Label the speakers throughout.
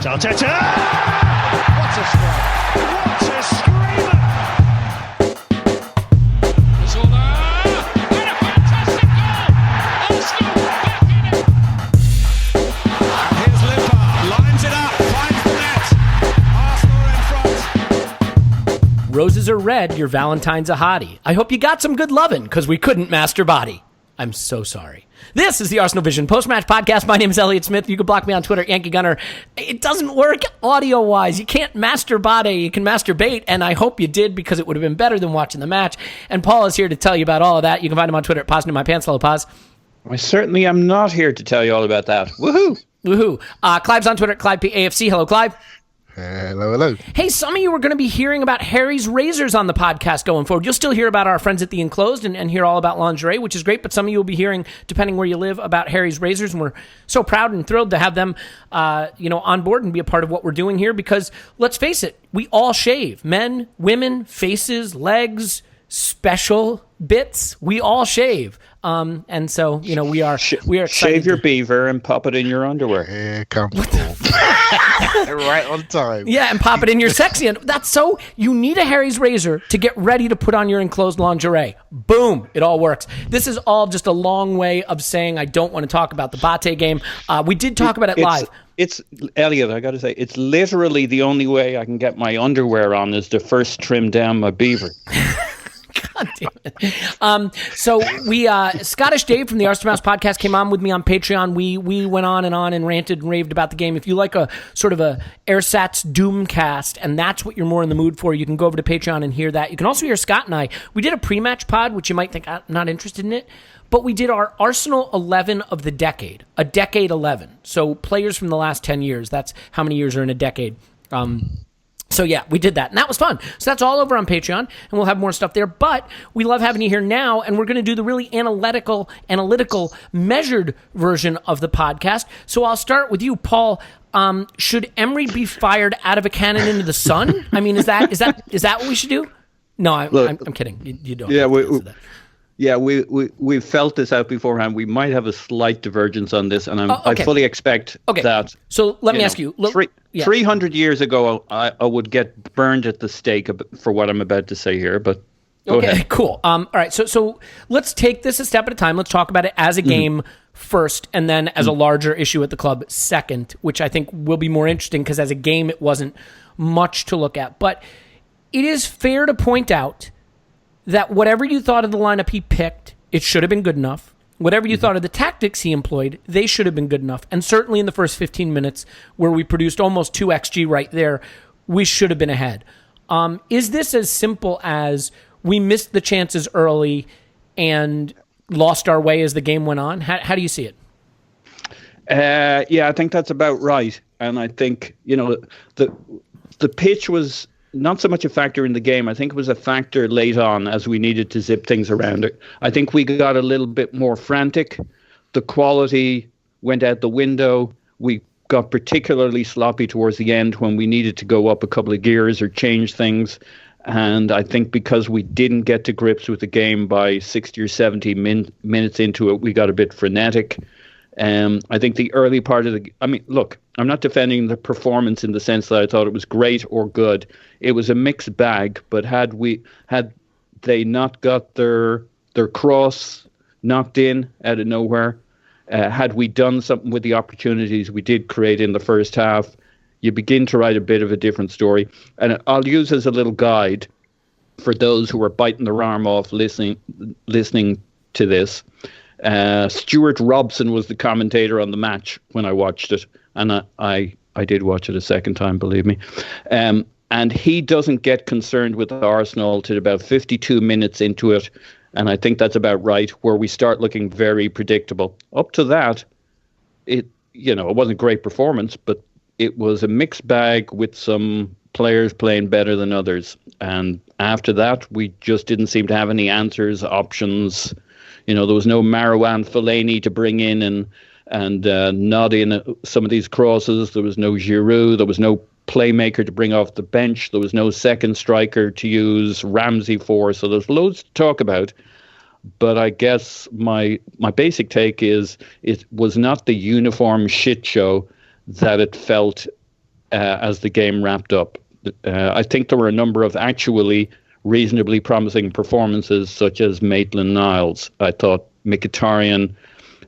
Speaker 1: Arteta! What a strike! What a screamer! Zola! And a fantastic goal! Arsenal back in it! And here's Limpar, lines it up, finds the net. Arsenal in front.
Speaker 2: Roses are red, your Valentine's a hottie. I hope you got some good lovin', because we couldn't master body. I'm so sorry. This is the Arsenal Vision post-match podcast. My name is Elliot Smith. You can block me on Twitter, Yankee Gunner. It doesn't work audio-wise. You can't master body. You can masturbate, and I hope you did because it would have been better than watching the match. And Paul is here to tell you about all of that. You can find him on Twitter at Paz in my pants. Hello, Paz.
Speaker 3: I certainly am not here to tell you all about that. Woohoo!
Speaker 2: Woohoo. Clive's on Twitter at ClivePAFC. Hello, Clive.
Speaker 4: Hello.
Speaker 2: Hey, some of you are going to be hearing about Harry's razors on the podcast going forward. You'll still hear about our friends at The Enclosed and hear all about lingerie, which is great, but some of you will be hearing, depending where you live, about Harry's razors, and we're so proud and thrilled to have them on board and be a part of what we're doing here because, let's face it, we all shave. Men, women, faces, legs, special bits, we all shave. And so, we are excited.
Speaker 3: Shave your beaver and pop it in your underwear.
Speaker 4: Yeah, comfortable. Right on time.
Speaker 2: Yeah, and pop it in your sexy end. You need a Harry's razor to get ready to put on your enclosed lingerie. Boom, it all works. This is all just a long way of saying I don't want to talk about the BATE game. We did talk about it live.
Speaker 3: It's Elliot, I got to say, it's literally the only way I can get my underwear on is to first trim down my beaver.
Speaker 2: God damn it. So we, Scottish Dave from the Arsenal Mouse podcast came on with me on Patreon. We went on and ranted and raved about the game. If you like a sort of a Airsats Doomcast, and that's what you're more in the mood for, you can go over to Patreon and hear that. You can also hear Scott and I. We did a pre-match pod, which you might think I'm not interested in it, but we did our Arsenal 11 of the decade, a decade 11. So players from the last 10 years. That's how many years are in a decade. So yeah, we did that, and that was fun. So that's all over on Patreon, and we'll have more stuff there. But we love having you here now, and we're going to do the really analytical, measured version of the podcast. So I'll start with you, Paul. Should Emery be fired out of a cannon into the sun? I mean, is that what we should do? No, I'm kidding. You don't.
Speaker 3: Yeah, we felt this out beforehand. We might have a slight divergence on this, and I fully expect that.
Speaker 2: So let me ask you.
Speaker 3: 300 years ago, I would get burned at the stake for what I'm about to say here, but go ahead.
Speaker 2: Cool. All right, so let's take this a step at a time. Let's talk about it as a game first, and then as a larger issue at the club second, which I think will be more interesting because as a game, it wasn't much to look at. But it is fair to point out that whatever you thought of the lineup he picked, it should have been good enough. Whatever you thought of the tactics he employed, they should have been good enough. And certainly in the first 15 minutes, where we produced almost 2 XG right there, we should have been ahead. Is this as simple as we missed the chances early and lost our way as the game went on? How do you see it?
Speaker 3: Yeah, I think that's about right. And I think, the pitch was not so much a factor in the game. I think it was a factor late on as we needed to zip things around. I think we got a little bit more frantic. The quality went out the window. We got particularly sloppy towards the end when we needed to go up a couple of gears or change things. And I think because we didn't get to grips with the game by 60 or 70 minutes into it, we got a bit frenetic. I think the early part of look, I'm not defending the performance in the sense that I thought it was great or good. It was a mixed bag, but had they not got their cross knocked in out of nowhere, had we done something with the opportunities we did create in the first half, you begin to write a bit of a different story. And I'll use as a little guide for those who are biting their arm off listening to this. Stuart Robson was the commentator on the match when I watched it, and I did watch it a second time, believe me. And he doesn't get concerned with Arsenal till about 52 minutes into it, and I think that's about right, where we start looking very predictable. Up to that, it wasn't a great performance, but it was a mixed bag with some players playing better than others. And after that, we just didn't seem to have any answers, options. There was no Marouane Fellaini to bring in and nod in some of these crosses. There was no Giroud. There was no playmaker to bring off the bench. There was no second striker to use Ramsey for. So there's loads to talk about. But I guess my basic take is it was not the uniform shit show that it felt as the game wrapped up. I think there were a number of actually reasonably promising performances, such as Maitland-Niles. I thought Mkhitaryan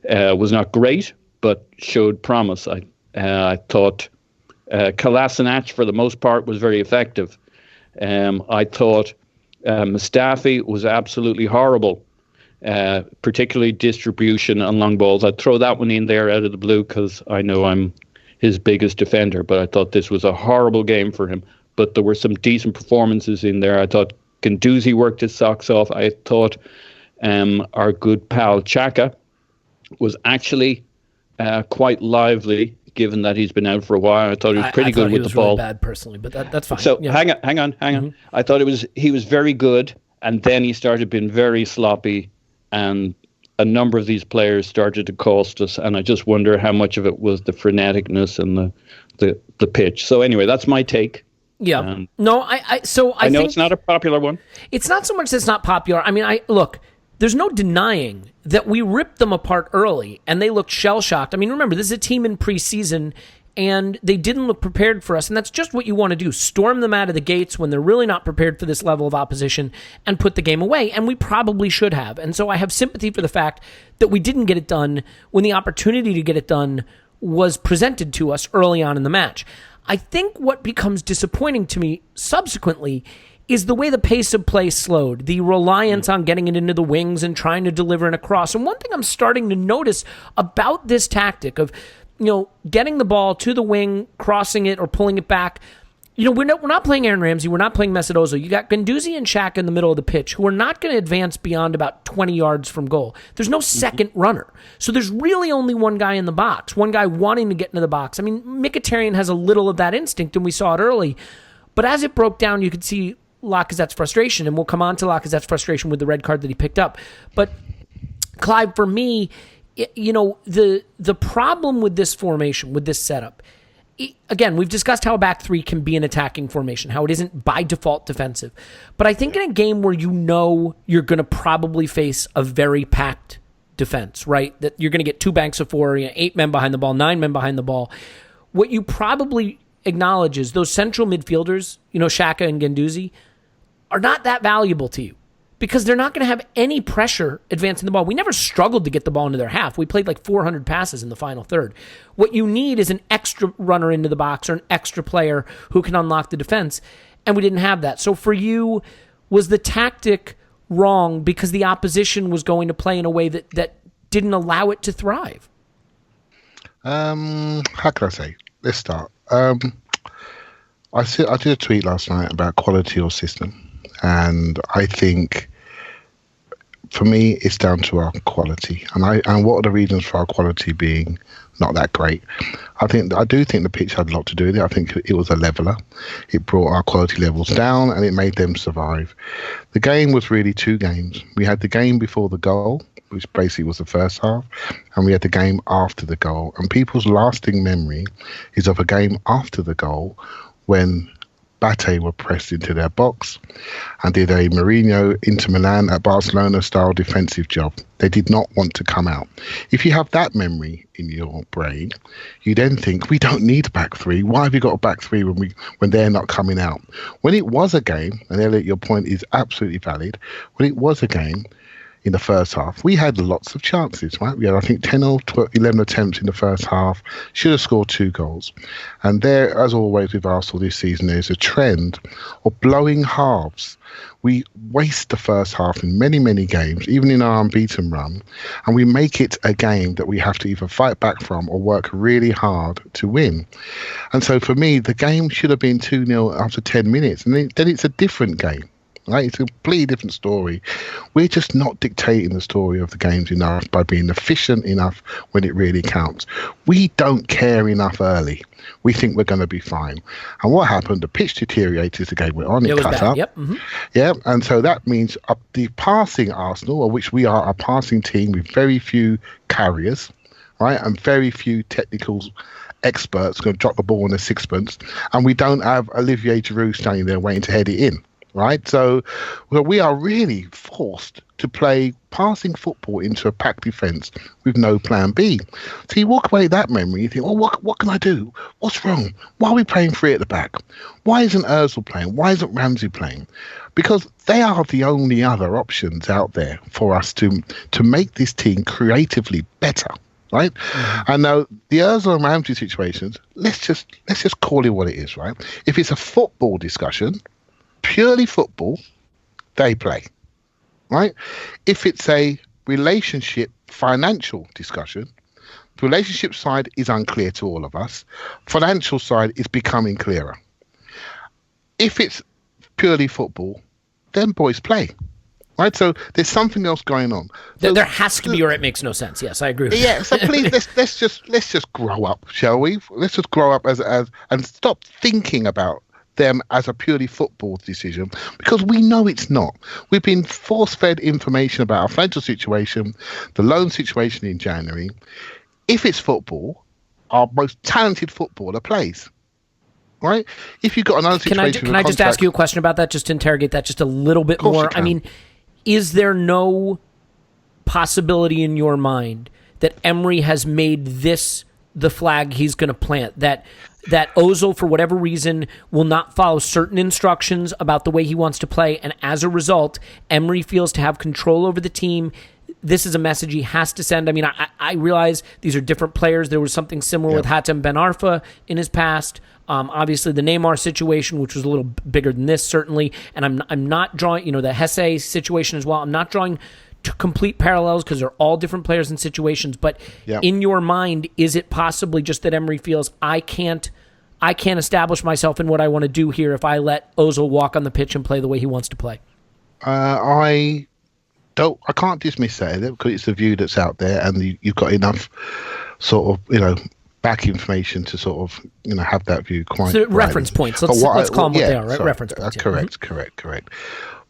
Speaker 3: was not great, but showed promise. I thought Kolasinac, for the most part, was very effective. I thought Mustafi was absolutely horrible, particularly distribution on long balls. I'd throw that one in there out of the blue because I know I'm his biggest defender, but I thought this was a horrible game for him. But there were some decent performances in there. I thought Guendouzi worked his socks off. I thought our good pal Xhaka was actually quite lively, given that he's been out for a while. I thought he was pretty good with the ball.
Speaker 2: Really bad personally, but that's fine.
Speaker 3: So hang on. Mm-hmm. I thought he was very good, and then he started being very sloppy, and a number of these players started to cost us. And I just wonder how much of it was the freneticness and the pitch. So anyway, that's my take.
Speaker 2: Yeah. No, I
Speaker 3: know
Speaker 2: think
Speaker 3: it's not a popular one.
Speaker 2: It's not so much that it's not popular. I mean, look, there's no denying that we ripped them apart early and they looked shell-shocked. I mean, remember, this is a team in preseason and they didn't look prepared for us. And that's just what you want to do. Storm them out of the gates when they're really not prepared for this level of opposition and put the game away. And we probably should have. And so I have sympathy for the fact that we didn't get it done when the opportunity to get it done was presented to us early on in the match. I think what becomes disappointing to me subsequently is the way the pace of play slowed, the reliance on getting it into the wings and trying to deliver it across. And one thing I'm starting to notice about this tactic of, getting the ball to the wing, crossing it or pulling it back, we're not playing Aaron Ramsey, we're not playing Mesut Ozil. You got Guendouzi and Xhaka in the middle of the pitch who are not going to advance beyond about 20 yards from goal. There's no second runner. So there's really only one guy in the box, one guy wanting to get into the box. I mean, Mkhitaryan has a little of that instinct, and we saw it early. But as it broke down, you could see Lacazette's frustration, and we'll come on to Lacazette's frustration with the red card that he picked up. But Clive, for me, the problem with this formation, with this setup, again, we've discussed how a back three can be an attacking formation, how it isn't by default defensive. But I think in a game where you're going to probably face a very packed defense, right? That you're going to get two banks of four, 8 men behind the ball, 9 men behind the ball. What you probably acknowledge is those central midfielders, Xhaka and Guendouzi, are not that valuable to you because they're not going to have any pressure advancing the ball. We never struggled to get the ball into their half. We played like 400 passes in the final third. What you need is an extra runner into the box or an extra player who can unlock the defense, and we didn't have that. So for you, was the tactic wrong because the opposition was going to play in a way that didn't allow it to thrive?
Speaker 5: How can I say? Let's start. I did a tweet last night about quality or system. And I think, for me, it's down to our quality. And what are the reasons for our quality being not that great? I do think the pitch had a lot to do with it. I think it was a leveler. It brought our quality levels down and it made them survive. The game was really 2 games. We had the game before the goal, which basically was the first half, and we had the game after the goal. And people's lasting memory is of a game after the goal when BATE were pressed into their box and did a Mourinho Inter Milan at Barcelona style defensive job. They did not want to come out. If you have that memory in your brain, you then think, we don't need a back three. Why have we got a back three when they're not coming out? When it was a game, and Elliot, your point is absolutely valid, when it was a game, in the first half, we had lots of chances, right? We had, I think, 10 or 12, 11 attempts in the first half, should have scored 2 goals. And there, as always with Arsenal this season, there's a trend of blowing halves. We waste the first half in many, many games, even in our unbeaten run, and we make it a game that we have to either fight back from or work really hard to win. And so for me, the game should have been 2-0 after 10 minutes, and then it's a different game. Right? It's a completely different story. We're just not dictating the story of the games enough by being efficient enough when it really counts. We don't care enough early. We think we're going to be fine. And what happened? The pitch deteriorated as the game went on. It cut up. Yep. Mm-hmm. Yeah, and so that means the passing Arsenal, of which we are a passing team with very few carriers, right, and very few technical experts going to drop the ball in a sixpence, and we don't have Olivier Giroud standing there waiting to head it in. right? So well, we are really forced to play passing football into a packed defence with no plan B. So you walk away with that memory, you think, well, what can I do? What's wrong? Why are we playing three at the back? Why isn't Ozil playing? Why isn't Ramsey playing? Because they are the only other options out there for us to make this team creatively better. Right, and now the Ozil and Ramsey situations. Let's just call it what it is. Right, if it's a football discussion, purely football, they play. Right, if it's a relationship, financial discussion, the relationship side is unclear to all of us. Financial side is becoming clearer. If it's purely football, then boys play. Right, so there's something else going on. So,
Speaker 2: there has to be, or it makes no sense. Yes, I agree with
Speaker 5: yeah,
Speaker 2: that.
Speaker 5: so please let's just grow up, shall we? Let's just grow up as and stop thinking about them as a purely football decision, because we know it's not. We've been force-fed information about our financial situation, the loan situation in January. If it's football, our most talented footballer plays. Right? If you've got another situation,
Speaker 2: can I just ask you a question about that, just to interrogate that just a little bit more? I mean, is there no possibility in your mind that Emery has made this the flag he's going to plant, that Ozil, for whatever reason, will not follow certain instructions about the way he wants to play, and as a result, Emery feels to have control over the team? This is a message he has to send. I mean, I realize these are different players. There was something similar with Hatem Ben Arfa in his past. Obviously, the Neymar situation, which was a little bigger than this, certainly. And I'm not drawing, the Hesse situation as well. I'm not drawing complete parallels because they're all different players and situations. But in your mind, is it possibly just that Emery feels I can't establish myself in what I want to do here if I let Ozil walk on the pitch and play the way he wants to play?
Speaker 5: I can't dismiss that because it's a view that's out there, and you've got enough sort of back information to sort of have that view quite. So
Speaker 2: reference points. Let's call them what they are, right?
Speaker 5: Sorry,
Speaker 2: reference points.
Speaker 5: Correct.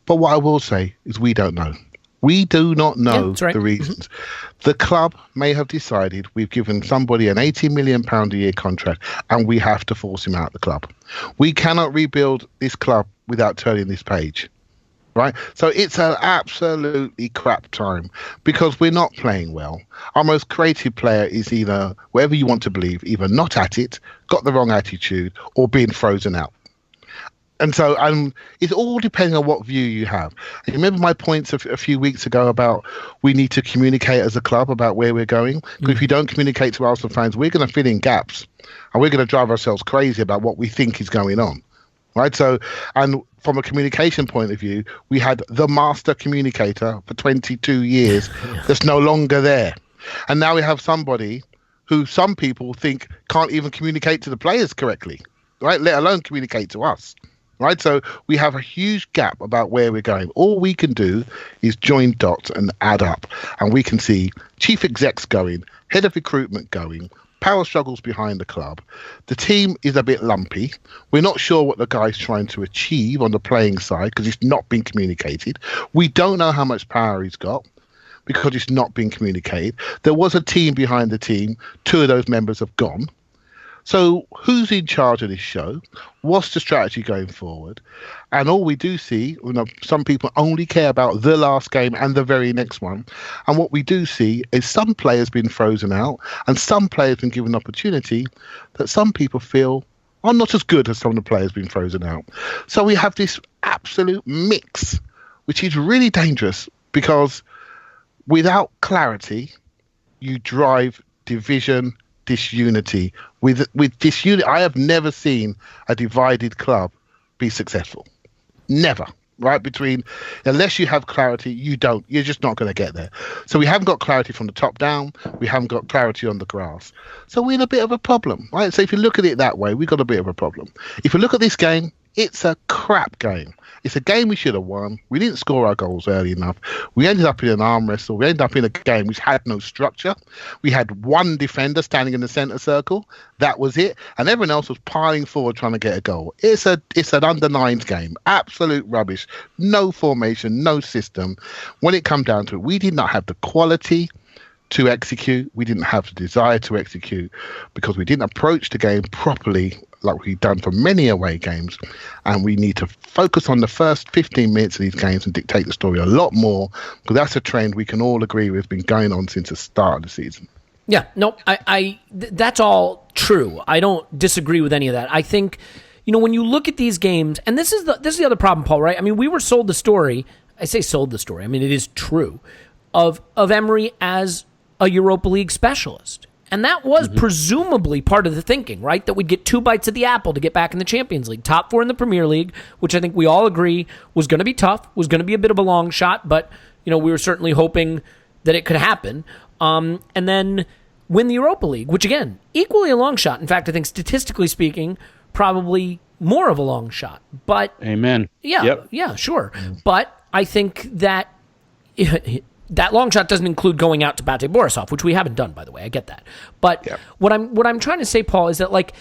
Speaker 5: But what I will say is we don't know. We do not know the reasons. Mm-hmm. The club may have decided we've given somebody an £80 million a year contract and we have to force him out of the club. We cannot rebuild this club without turning this page. Right, so it's an absolutely crap time because we're not playing well. Our most creative player is either, whatever you want to believe, either not at it, got the wrong attitude, or being frozen out. And so it's all depending on what view you have. And remember my points a few weeks ago about we need to communicate as a club about where we're going? Because if you don't communicate to Arsenal fans, we're going to fill in gaps and we're going to drive ourselves crazy about what we think is going on. Right, so, and from a communication point of view, we had the master communicator for 22 years that's no longer there. And now we have somebody who some people think can't even communicate to the players correctly, right? Let alone communicate to us, right? So we have a huge gap about where we're going. All we can do is join dots and add up. And we can see chief execs going, head of recruitment going, power struggles behind the club. The team is a bit lumpy. We're not sure what the guy's trying to achieve on the playing side because it's not been communicated. We don't know how much power he's got because it's not been communicated. There was a team behind the team. 2 of those members have gone. So who's in charge of this show? What's the strategy going forward? And all we do see, some people only care about the last game and the very next one. And what we do see is some players been frozen out and some players been given opportunity that some people feel are not as good as some of the players been frozen out. So we have this absolute mix, which is really dangerous because without clarity, you drive division, disunity. With disunity, I have never seen a divided club be successful. Never. Right? Unless you have clarity, you're just not going to get there. So we haven't got clarity from the top down. We haven't got clarity on the grass. So we're in a bit of a problem, right? So if you look at it that way, we've got a bit of a problem. If you look at this game, it's a crap game. It's a game we should have won. We didn't score our goals early enough. We ended up in an arm wrestle. We ended up in a game which had no structure. We had one defender standing in the centre circle. That was it. And everyone else was piling forward trying to get a goal. It's an under-9s game. Absolute rubbish. No formation, no system. When it come down to it, we did not have the quality to execute. We didn't have the desire to execute because we didn't approach the game properly like we've done for many away games. And we need to focus on the first 15 minutes of these games and dictate the story a lot more, because that's a trend we can all agree with been going on since the start of the season.
Speaker 2: Yeah, no, that's all true. I don't disagree with any of that. I think, when you look at these games, and this is the other problem, Paul, right? I mean, we were sold the story. I say sold the story. I mean, it is true of Emery as a Europa League specialist. And that was presumably part of the thinking, right? That we'd get 2 bites at the apple to get back in the Champions League. Top 4 in the Premier League, which I think we all agree was going to be tough, was going to be a bit of a long shot, but we were certainly hoping that it could happen. And then win the Europa League, which again, equally a long shot. In fact, I think statistically speaking, probably more of a long shot. But
Speaker 3: amen.
Speaker 2: Yeah, sure. But I think that that long shot doesn't include going out to BATE Borisov, which we haven't done, by the way. I get that. But what I'm trying to say, Paul, is that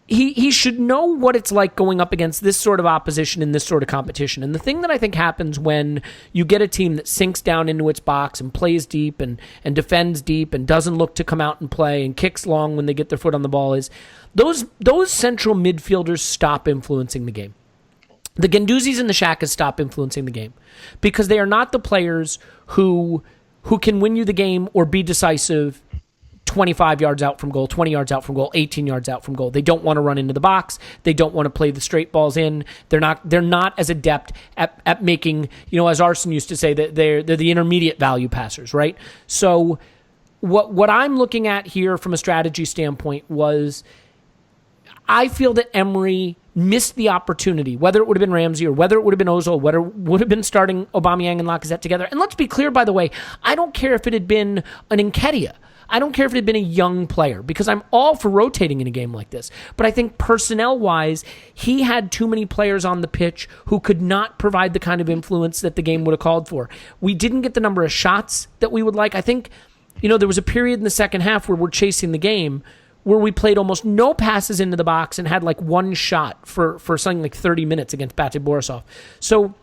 Speaker 2: he should know what it's like going up against this sort of opposition in this sort of competition. And the thing that I think happens when you get a team that sinks down into its box and plays deep and defends deep and doesn't look to come out and play and kicks long when they get their foot on the ball is those central midfielders stop influencing the game. The Guendouzi's and the Xhakas stop influencing the game because they are not the players who can win you the game or be decisive 25 yards out from goal, 20 yards out from goal, 18 yards out from goal. They don't want to run into the box. They don't want to play the straight balls in. They're not as adept at making, as Arsene used to say, that they're the intermediate value passers, right? So what I'm looking at here from a strategy standpoint was I feel that Emery missed the opportunity, whether it would have been Ramsey or whether it would have been Ozil, whether it would have been starting Aubameyang and Lacazette together. And let's be clear, by the way, I don't care if it had been an Nketiah. I don't care if it had been a young player, because I'm all for rotating in a game like this. But I think personnel-wise, he had too many players on the pitch who could not provide the kind of influence that the game would have called for. We didn't get the number of shots that we would like. I think, there was a period in the second half where we're chasing the game where we played almost no passes into the box and had one shot for something like 30 minutes against BATE Borisov. So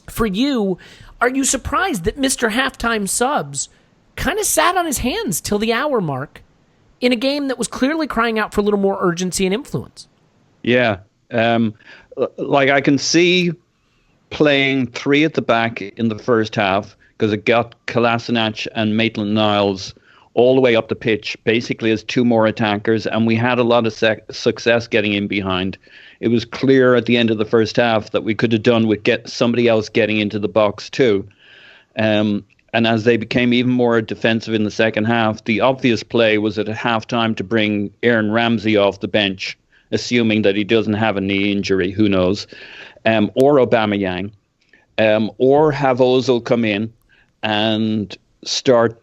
Speaker 2: for you, are you surprised that Mr. Halftime Subs kind of sat on his hands till the hour mark in a game that was clearly crying out for a little more urgency and influence?
Speaker 3: Yeah. I can see playing 3 at the back in the first half because it got Kolasinac and Maitland-Niles all the way up the pitch, basically as 2 more attackers, and we had a lot of success getting in behind. It was clear at the end of the first half that we could have done with somebody else getting into the box too. And as they became even more defensive in the second half, the obvious play was at halftime to bring Aaron Ramsey off the bench, assuming that he doesn't have a knee injury, who knows, or Aubameyang, or have Ozil come in and start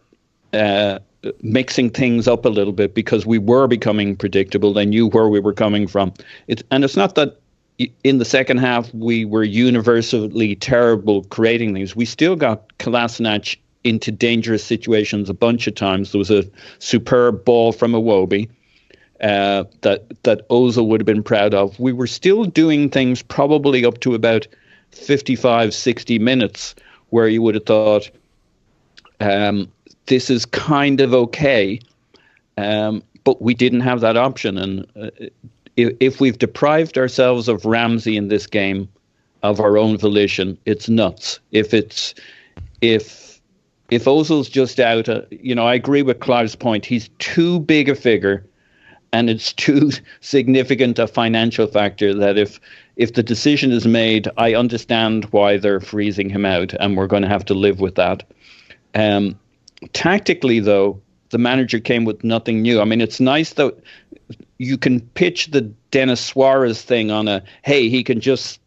Speaker 3: mixing things up a little bit, because we were becoming predictable. They knew where we were coming from. It's not that in the second half we were universally terrible creating things. We still got Kolasinac into dangerous situations a bunch of times. There was a superb ball from Iwobi that Ozil would have been proud of. We were still doing things probably up to about 55, 60 minutes where you would have thought, this is kind of okay, but we didn't have that option. And if we've deprived ourselves of Ramsey in this game of our own volition, it's nuts. If Ozil's just out, I agree with Clive's point. He's too big a figure, and it's too significant a financial factor that if the decision is made, I understand why they're freezing him out, and we're going to have to live with that. Tactically, though, the manager came with nothing new. I mean, it's nice that you can pitch the Denis Suarez thing on hey, he can just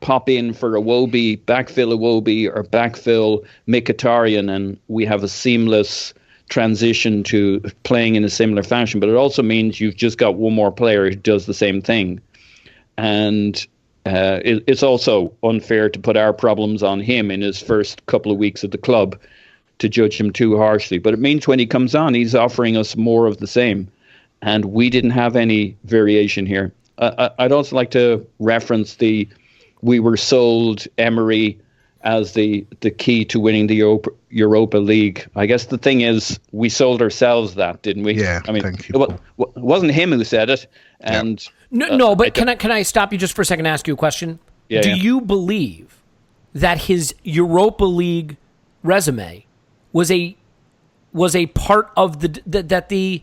Speaker 3: pop in for Iwobi, backfill Iwobi, or backfill Mkhitaryan, and we have a seamless transition to playing in a similar fashion. But it also means you've just got one more player who does the same thing. And it's also unfair to put our problems on him in his first couple of weeks at the club, to judge him too harshly. But it means when he comes on, he's offering us more of the same. And we didn't have any variation here. I'd also like to reference we were sold Emery as the key to winning the Europa League. I guess the thing is, we sold ourselves that, didn't we?
Speaker 5: Yeah,
Speaker 3: I mean,
Speaker 5: thank you.
Speaker 3: it wasn't him who said it. And
Speaker 2: No, but can I stop you just for a second and ask you a question?
Speaker 3: Yeah,
Speaker 2: Do you believe that his Europa League resume was a part of that the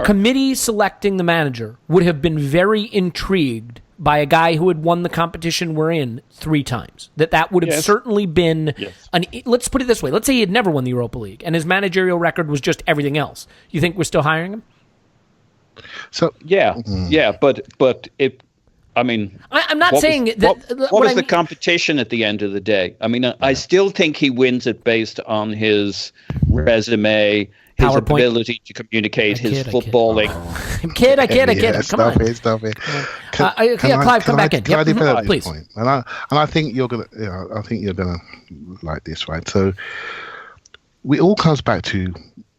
Speaker 2: committee selecting the manager would have been very intrigued by a guy who had won the competition we're in 3 times? That would have certainly been let's put it this way. Let's say he had never won the Europa League and his managerial record was just everything else. You think we're still hiring him?
Speaker 5: So
Speaker 3: but it. I mean,
Speaker 2: I'm not saying that.
Speaker 3: What is the competition at the end of the day? I mean, I still think he wins it based on his resume, his
Speaker 2: PowerPoint.
Speaker 3: Ability to communicate, his footballing.
Speaker 2: I kid. Come on.
Speaker 5: Stop it.
Speaker 2: Clive, come back in.
Speaker 5: Can I develop
Speaker 2: please.
Speaker 5: this point? And I think you're gonna like this, right? So it all comes back to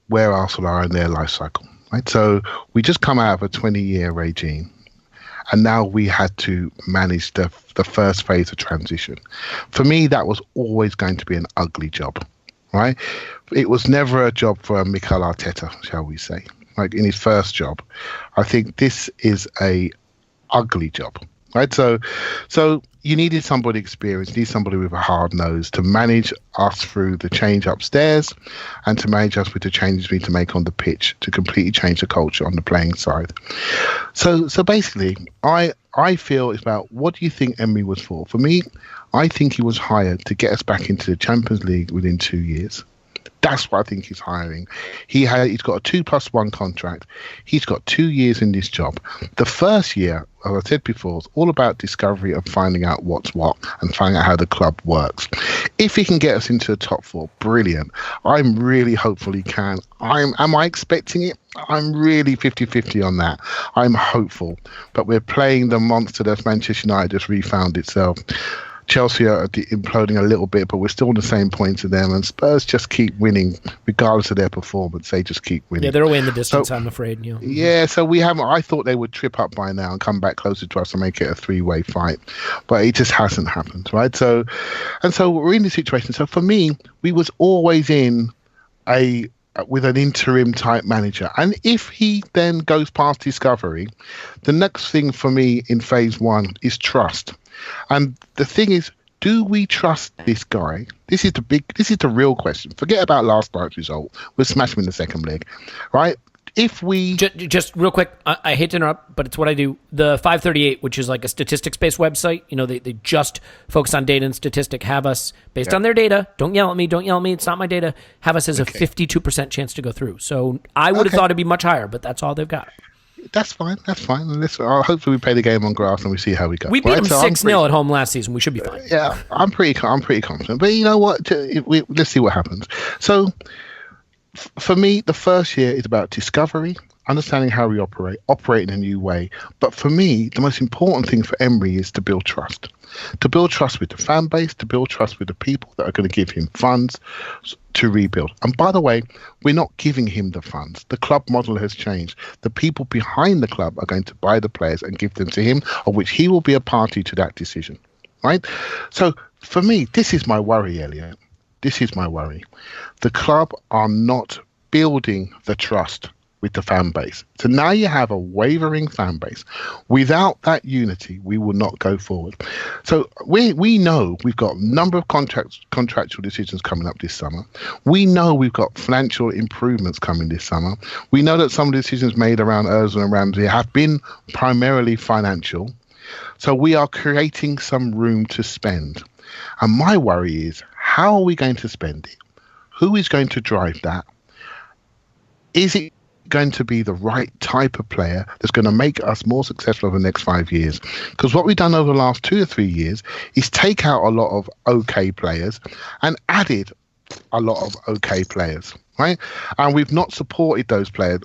Speaker 5: where Arsenal are in their life cycle, right? So we just come out of a 20-year regime. And now we had to manage the first phase of transition. For me, that was always going to be an ugly job, right? It was never a job for Mikel Arteta, shall we say. Like in his first job, I think this is a ugly job, right? So you needed somebody experienced, you need somebody with a hard nose to manage us through the change upstairs and to manage us with the changes we need to make on the pitch to completely change the culture on the playing side. So basically, I feel it's about, what do you think Emery was for? For me, I think he was hired to get us back into the Champions League within 2 years. That's what I think he's hiring. He's got a 2+1 contract. He's got 2 years in this job. The first year, as I said before, is all about discovery and finding out what's what and finding out how the club works. If he can get us into the top 4, brilliant. I'm really hopeful he can. Am I expecting it? I'm really 50-50 on that. I'm hopeful. But we're playing the monster that Manchester United just refound itself. Chelsea are imploding a little bit, but we're still on the same points as them. And Spurs just keep winning, regardless of their performance. They just keep winning.
Speaker 2: Yeah, they're away in the distance, I'm afraid.
Speaker 5: Yeah, so we haven't. I thought they would trip up by now and come back closer to us and make it a 3-way fight, but it just hasn't happened, right? So we're in this situation. So for me, we was always in with an interim type manager, and if he then goes past discovery, the next thing for me in phase 1 is trust. And the thing is, do we trust this guy? This is the real question. Forget about last night's result. We'll smash him in the second leg, right? If we
Speaker 2: just real quick, I hate to interrupt, but it's what I do. The 538, which is like a statistics-based website, they just focus on data and statistic, have us based on their data. Don't yell at me. It's not my data. Have us as a 52% chance to go through. So I would have thought it'd be much higher, but that's all they've got.
Speaker 5: That's fine. Hopefully we play the game on grass and we see how we go.
Speaker 2: We beat them 6-0 at home last season. We should be fine.
Speaker 5: Yeah, I'm pretty confident. But you know what? Let's see what happens. So for me, the first year is about discovery, understanding how we operate in a new way. But for me, the most important thing for Emery is to build trust. To build trust with the fan base, to build trust with the people that are going to give him funds to rebuild. And by the way, we're not giving him the funds. The club model has changed. The people behind the club are going to buy the players and give them to him, of which he will be a party to that decision. Right? So for me, this is my worry, Elliot. This is my worry. The club are not building the trust with the fan base. So now you have a wavering fan base. Without that unity, we will not go forward. So we know we've got a number of contractual decisions coming up this summer. We know we've got financial improvements coming this summer. We know that some of the decisions made around Ozil and Ramsey have been primarily financial. So we are creating some room to spend. And my worry is, how are we going to spend it? Who is going to drive that? Is it going to be the right type of player that's going to make us more successful over the next 5 years? Because what we've done over the last 2 or 3 years is take out a lot of okay players and added a lot of okay players, right? And we've not supported those players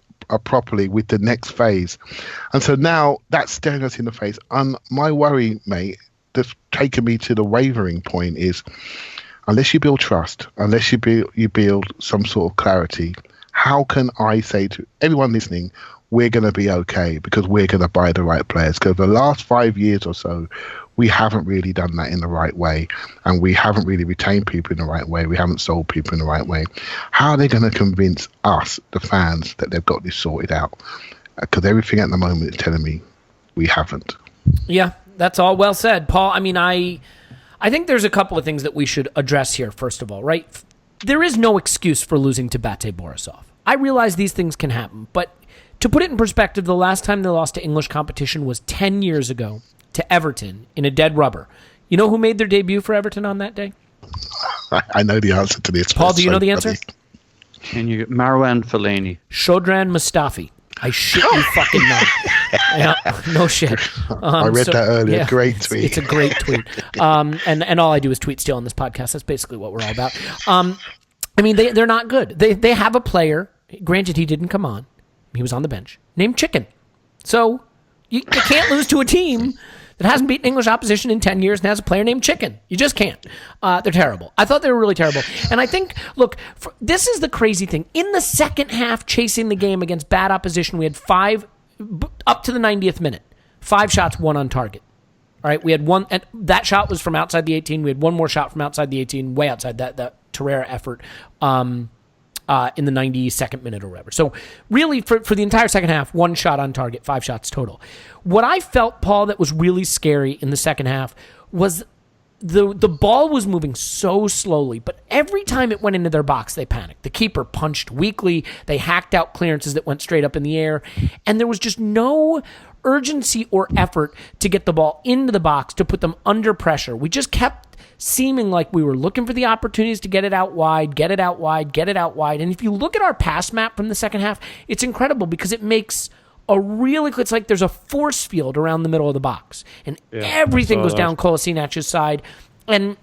Speaker 5: properly with the next phase. And so now that's staring us in the face. And my worry, mate, that's taken me to the wavering point is, unless you build trust, unless you build some sort of clarity, how can I say to everyone listening, we're going to be okay because we're going to buy the right players? Because the last 5 years or so, we haven't really done that in the right way, and we haven't really retained people in the right way. We haven't sold people in the right way. How are they going to convince us, the fans, that they've got this sorted out? Because everything at the moment is telling me we haven't.
Speaker 2: Yeah, that's all well said, Paul. I mean, I think there's a couple of things that we should address here, first of all, right? There is no excuse for losing to BATE Borisov. I realize these things can happen, but to put it in perspective, the last time they lost to English competition was 10 years ago to Everton in a dead rubber. You know who made their debut for Everton on that day?
Speaker 5: I know the answer to this.
Speaker 2: Paul, do you know the answer?
Speaker 3: Can you Marwan Fellaini?
Speaker 2: Shodran Mustafi. I shit you fucking know. Yeah, no shit.
Speaker 5: I read that earlier.
Speaker 2: Yeah,
Speaker 5: great tweet.
Speaker 2: It's a great tweet. And all I do is tweet steal on this podcast. That's basically what we're all about. I mean, they're not good. They have a player. Granted, he didn't come on. He was on the bench. Named Chicken. So you can't lose to a team that hasn't beaten English opposition in 10 years and has a player named Chicken. You just can't. They're terrible. I thought they were really terrible. And I think, look, this is the crazy thing. In the second half, chasing the game against bad opposition, we had 5, up to the 90th minute, 5 shots, 1 on target. All right, we had 1, and that shot was from outside the 18. We had 1 more shot from outside the 18, way outside that Torreira effort. In the 92nd minute or whatever. So really, for the entire second half, 1 shot on target, 5 shots total. What I felt, Paul, that was really scary in the second half was the ball was moving so slowly, but every time it went into their box, they panicked. The keeper punched weakly. They hacked out clearances that went straight up in the air, and there was just no urgency or effort to get the ball into the box, to put them under pressure. We just kept seeming like we were looking for the opportunities to get it out wide. And if you look at our pass map from the second half, it's incredible because it makes it's like there's a force field around the middle of the box. And everything goes down Kolasinac's side. And,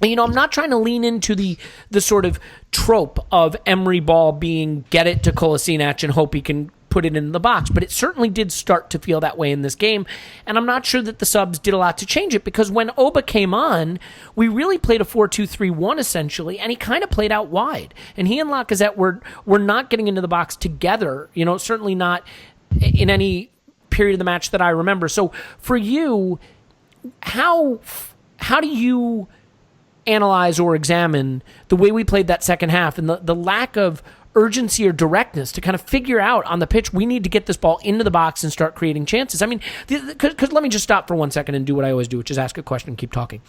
Speaker 2: you know, I'm not trying to lean into the sort of trope of Emery ball being get it to Kolasinac and hope he can put it in the box, but it certainly did start to feel that way in this game, and I'm not sure that the subs did a lot to change it, because when Oba came on, we really played a 4-2-3-1 essentially, and he kind of played out wide, and he and Lacazette were not getting into the box together, you know, certainly not in any period of the match that I remember. So for you, how do you analyze or examine the way we played that second half and the lack of urgency or directness to kind of figure out on the pitch, we need to get this ball into the box and start creating chances? I mean, because let me just stop for 1 second and do what I always do, which is ask a question and keep talking.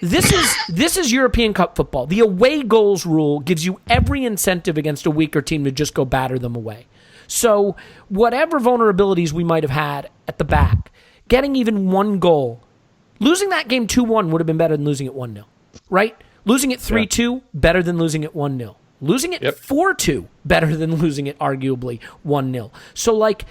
Speaker 2: This is European Cup football. The away goals rule gives you every incentive against a weaker team to just go batter them away. So whatever vulnerabilities we might have had at the back, getting even 1 goal, losing that game 2-1 would have been better than losing it 1-0, right? Losing it 3-2, better than losing it 1-0. Losing it 4-2, better than losing it arguably 1-0. So, like,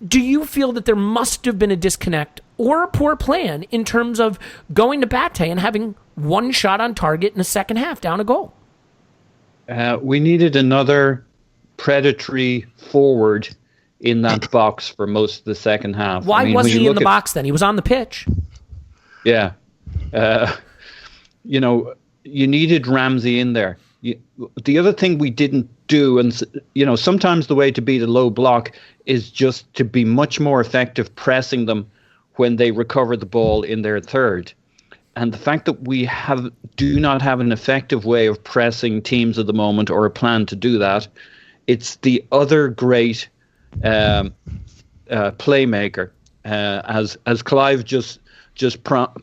Speaker 2: do you feel that there must have been a disconnect or a poor plan in terms of going to BATE and having 1 shot on target in the second half, down a goal?
Speaker 3: We needed another predatory forward in that box for most of the second half.
Speaker 2: Why wasn't he in the box then? He was on the pitch.
Speaker 3: Yeah. You know, you needed Ramsey in there. The other thing we didn't do, and you know, sometimes the way to beat a low block is just to be much more effective pressing them when they recover the ball in their third. And the fact that we do not have an effective way of pressing teams at the moment, or a plan to do that, it's the other great playmaker, as Clive just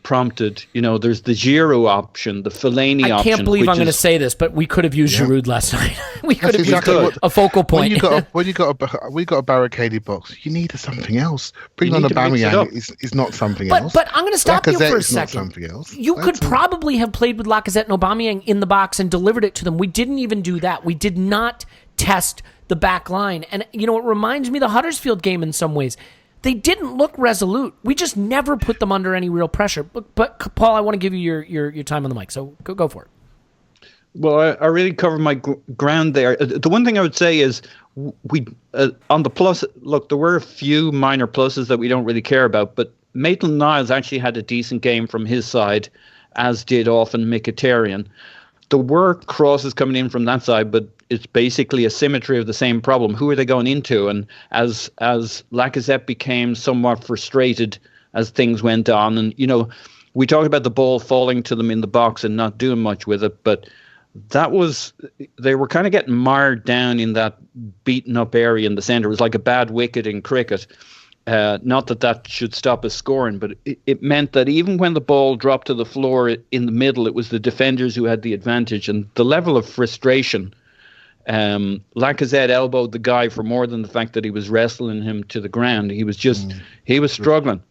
Speaker 3: prompted. You know, there's the Giroud option, the Fellaini option.
Speaker 2: I can't believe I'm going to say this, but we could have used Giroud last night. We could have used a focal point.
Speaker 5: When you got a barricaded box, you needed something else. Bringing on Aubameyang is not something else.
Speaker 2: But I'm going to stop you for a second.
Speaker 5: Not something else.
Speaker 2: You could probably have played with Lacazette and Aubameyang in the box and delivered it to them. We didn't even do that. We did not test the back line. And, you know, it reminds me of the Huddersfield game in some ways. They didn't look resolute. We just never put them under any real pressure. But Paul, I want to give you your time on the mic, so go for it.
Speaker 3: Well, I really covered my ground there. The one thing I would say is we on the plus. Look, there were a few minor pluses that we don't really care about, but Maitland-Niles actually had a decent game from his side, as did often Mkhitaryan. there were crosses coming in from that side, but it's basically a symmetry of the same problem. Who are they going into? And as Lacazette became somewhat frustrated as things went on, and we talked about the ball falling to them in the box and not doing much with it, but they were kind of getting mired down in that beaten up area in the centre. It was like a bad wicket in cricket. Not that should stop us scoring, but it meant that even when the ball dropped to the floor in the middle, it was the defenders who had the advantage. And the level of frustration, Lacazette elbowed the guy for more than the fact that he was wrestling him to the ground. He was struggling.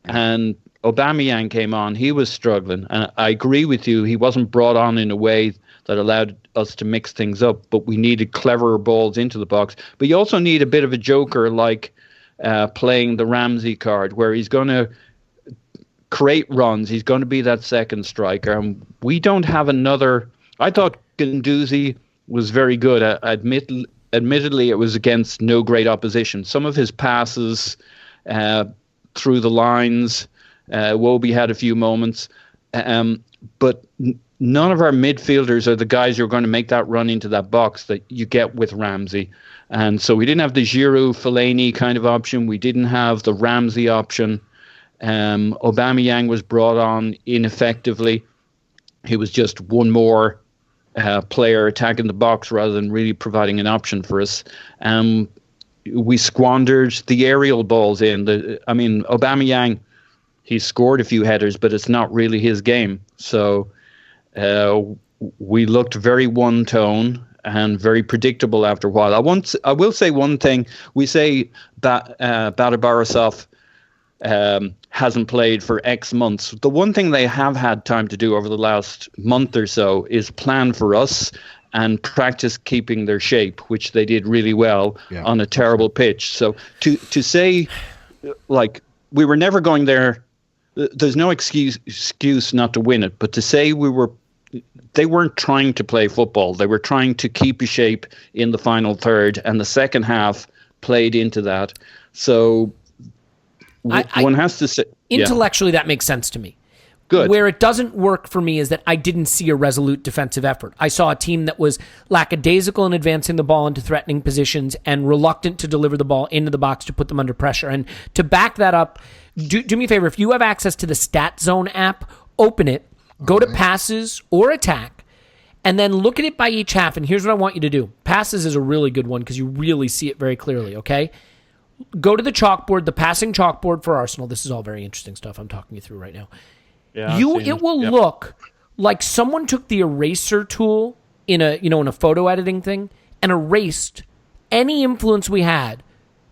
Speaker 3: And Aubameyang came on, he was struggling. And I agree with you, he wasn't brought on in a way that allowed us to mix things up, but we needed cleverer balls into the box. But you also need a bit of a joker like playing the Ramsey card, where he's going to create runs. He's going to be that second striker. And we don't have another. I thought Guendouzi was very good. Admittedly, it was against no great opposition. Some of his passes through the lines, Wobie had a few moments, but none of our midfielders are the guys who are going to make that run into that box that you get with Ramsey. And so we didn't have the Giroud, Fellaini kind of option. We didn't have the Ramsey option. Aubameyang was brought on ineffectively. He was just one more player attacking the box rather than really providing an option for us. We squandered the aerial balls in. Aubameyang, he scored a few headers, but it's not really his game. So we looked very one-tone and very predictable after a while. I will say one thing. We say that BATE Borisov hasn't played for X months. The one thing they have had time to do over the last month or so is plan for us and practice keeping their shape, which they did really well on a terrible pitch. So to say, like, we were never going there, there's no excuse not to win it, but to say they weren't trying to play football. They were trying to keep a shape in the final third, and the second half played into that. So one has to say...
Speaker 2: Intellectually, that makes sense to me.
Speaker 3: Good.
Speaker 2: Where it doesn't work for me is that I didn't see a resolute defensive effort. I saw a team that was lackadaisical in advancing the ball into threatening positions and reluctant to deliver the ball into the box to put them under pressure. And to back that up, do me a favor. If you have access to the Stat Zone app, open it, go to passes or attack, and then look at it by each half. And here's what I want you to do. Passes is a really good one because you really see it very clearly, okay? Go to the chalkboard, the passing chalkboard for Arsenal. This is all very interesting stuff I'm talking you through right now.
Speaker 3: Yeah,
Speaker 2: it will look like someone took the eraser tool in a photo editing thing and erased any influence we had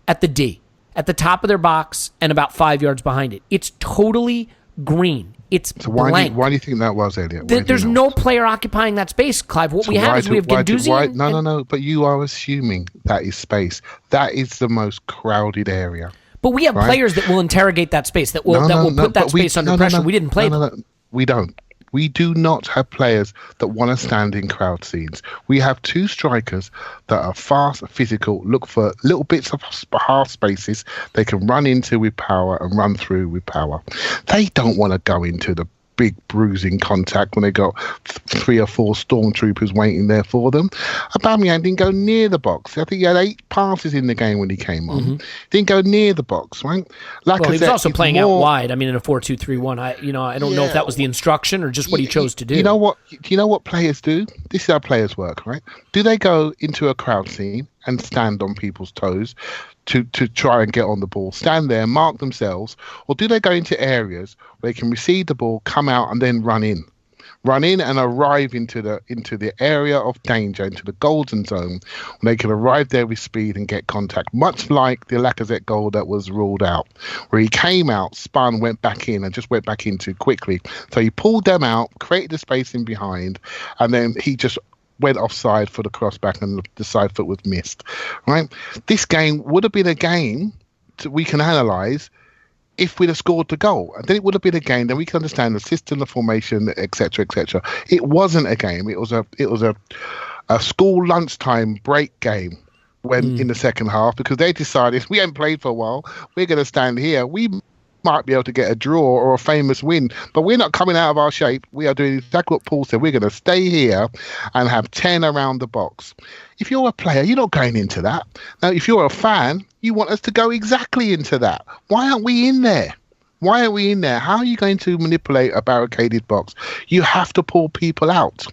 Speaker 2: at the D, at the top of their box and about 5 yards behind it. It's totally green. It's blank.
Speaker 5: Why do you think that was, Elliot?
Speaker 2: There's no player occupying that space, Clive. What we have is we have Guendouzi.
Speaker 5: No. But you are assuming that is space. That is the most crowded area.
Speaker 2: But we have players that will interrogate that space, that will put that space under pressure. We didn't play them.
Speaker 5: No, we don't. We do not have players that want to stand in crowd scenes. We have two strikers that are fast, physical, look for little bits of half spaces they can run into with power and run through with power. They don't want to go into the big bruising contact when they got 3 or 4 stormtroopers waiting there for them. Aubameyang didn't go near the box. I think he had 8 passes in the game when he came on.
Speaker 2: Mm-hmm.
Speaker 5: Didn't go near the box, right?
Speaker 2: Well, he was also playing out wide. I mean, in a 4-2-3-1. I don't know if that was the instruction or just what he chose to do.
Speaker 5: You know what players do? This is how players work, right? Do they go into a crowd scene and stand on people's toes to try and get on the ball, stand there, mark themselves, or do they go into areas where they can receive the ball, come out, and then run in and arrive into the area of danger, into the golden zone, where they can arrive there with speed and get contact, much like the Lacazette goal that was ruled out, where he came out, spun, went back in, and just went back in too quickly. So he pulled them out, created the space in behind, and then he just went offside for the cross back and the side foot was missed, right? This game would have been a game we can analyse if we'd have scored the goal. And then it would have been a game, then we can understand the system, the formation, etc., etc. It wasn't a game. It was a school lunchtime break game when in the second half, because they decided we haven't played for a while. We're going to stand here. We might be able to get a draw or a famous win, but we're not coming out of our shape. We are doing exactly what Paul said. We're going to stay here and have 10 around the box. If you're a player, you're not going into that. Now, if you're a fan, you want us to go exactly into that. Why aren't we in there? Why are we in there? How are you going to manipulate a barricaded box? You have to pull people out.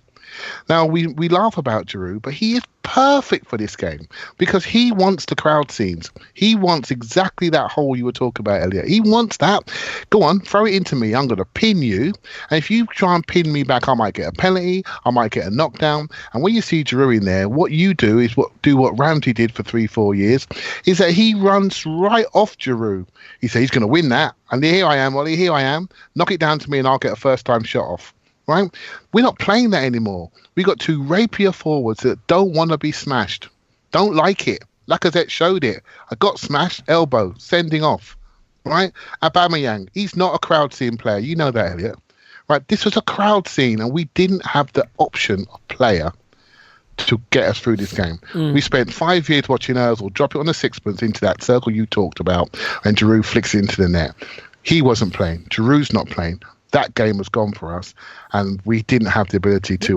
Speaker 5: Now, we laugh about Giroud, but he is perfect for this game because he wants the crowd scenes. He wants exactly that hole you were talking about, Elliot. He wants that. Go on, throw it into me. I'm going to pin you. And if you try and pin me back, I might get a penalty. I might get a knockdown. And when you see Giroud in there, what you do is what Ramsey did for 3-4 years, is that he runs right off Giroud. He says he's going to win that. And here I am, Ollie, here I am. Knock it down to me and I'll get a first-time shot off. Right? We're not playing that anymore. We got two rapier forwards that don't want to be smashed. Don't like it. Lacazette showed it. I got smashed, elbow, sending off. Right? Aubameyang, he's not a crowd scene player. You know that, Elliot. Right? This was a crowd scene, and we didn't have the option of player to get us through this game. We spent 5 years watching Ozil drop it on the sixpence into that circle you talked about, and Giroud flicks into the net. He wasn't playing. Giroud's not playing. That game was gone for us, and we didn't have the ability to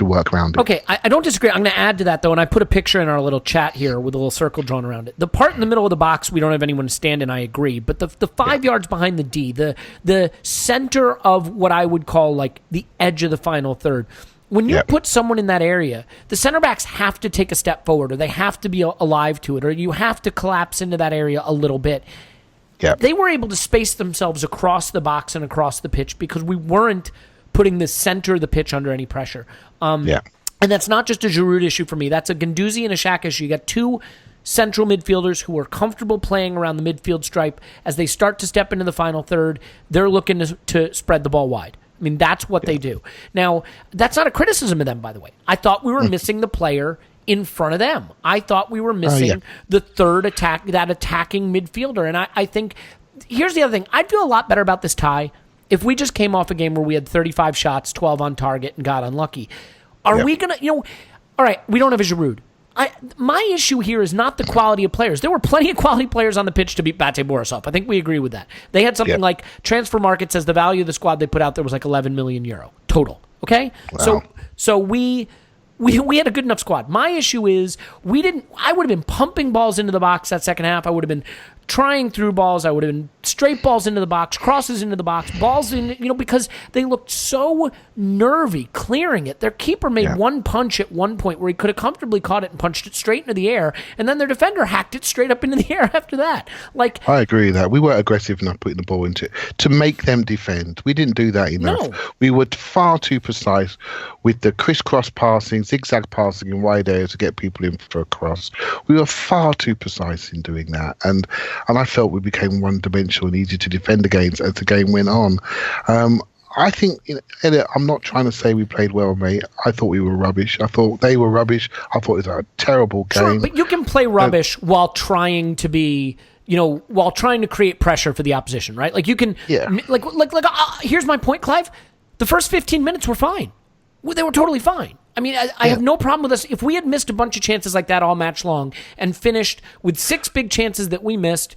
Speaker 5: work around it.
Speaker 2: Okay, I don't disagree. I'm going to add to that, though, and I put a picture in our little chat here with a little circle drawn around it. The part in the middle of the box, we don't have anyone to stand in, I agree, but the 5 yards behind the D, the center of what I would call like the edge of the final third, when you put someone in that area, the center backs have to take a step forward, or they have to be alive to it, or you have to collapse into that area a little bit.
Speaker 5: Yep.
Speaker 2: They were able to space themselves across the box and across the pitch because we weren't putting the center of the pitch under any pressure. And that's not just a Giroud issue for me. That's a Guendouzi and a Shaq issue. You got two central midfielders who are comfortable playing around the midfield stripe. As they start to step into the final third, they're looking to spread the ball wide. I mean, that's what they do. Now, that's not a criticism of them, by the way. I thought we were missing the player in front of them. I thought we were missing the third attacking midfielder. And I think, here's the other thing. I'd feel a lot better about this tie if we just came off a game where we had 35 shots, 12 on target, and got unlucky. Are we going to, all right, we don't have a Giroud. My issue here is not the quality of players. There were plenty of quality players on the pitch to beat BATE Borisov. I think we agree with that. They had something like Transfer Market says the value of the squad they put out there was like 11 million euro total. Okay?
Speaker 5: Wow.
Speaker 2: So we had a good enough squad. My issue is I would have been pumping balls into the box that second half. I would have been trying through balls. I would have been straight balls into the box, crosses into the box, balls in, because they looked so nervy clearing it. Their keeper made one punch at one point where he could have comfortably caught it and punched it straight into the air, and then their defender hacked it straight up into the air after that.
Speaker 5: I agree with that. We weren't aggressive enough putting the ball into it to make them defend. We didn't do that enough.
Speaker 2: No.
Speaker 5: We were far too precise with the crisscross passing, zigzag passing in wide areas to get people in for a cross. We were far too precise in doing that, and I felt we became one-dimensional and easy to defend against as the game went on. I think, Elliot, I'm not trying to say we played well, mate. I thought we were rubbish. I thought they were rubbish. I thought it was a terrible game.
Speaker 2: Sure, but you can play rubbish while trying to be, while trying to create pressure for the opposition, right? Like you can, here's my point, Clive. The first 15 minutes were fine. They were totally fine. I mean, I have no problem with us. If we had missed a bunch of chances like that all match long and finished with 6 big chances that we missed,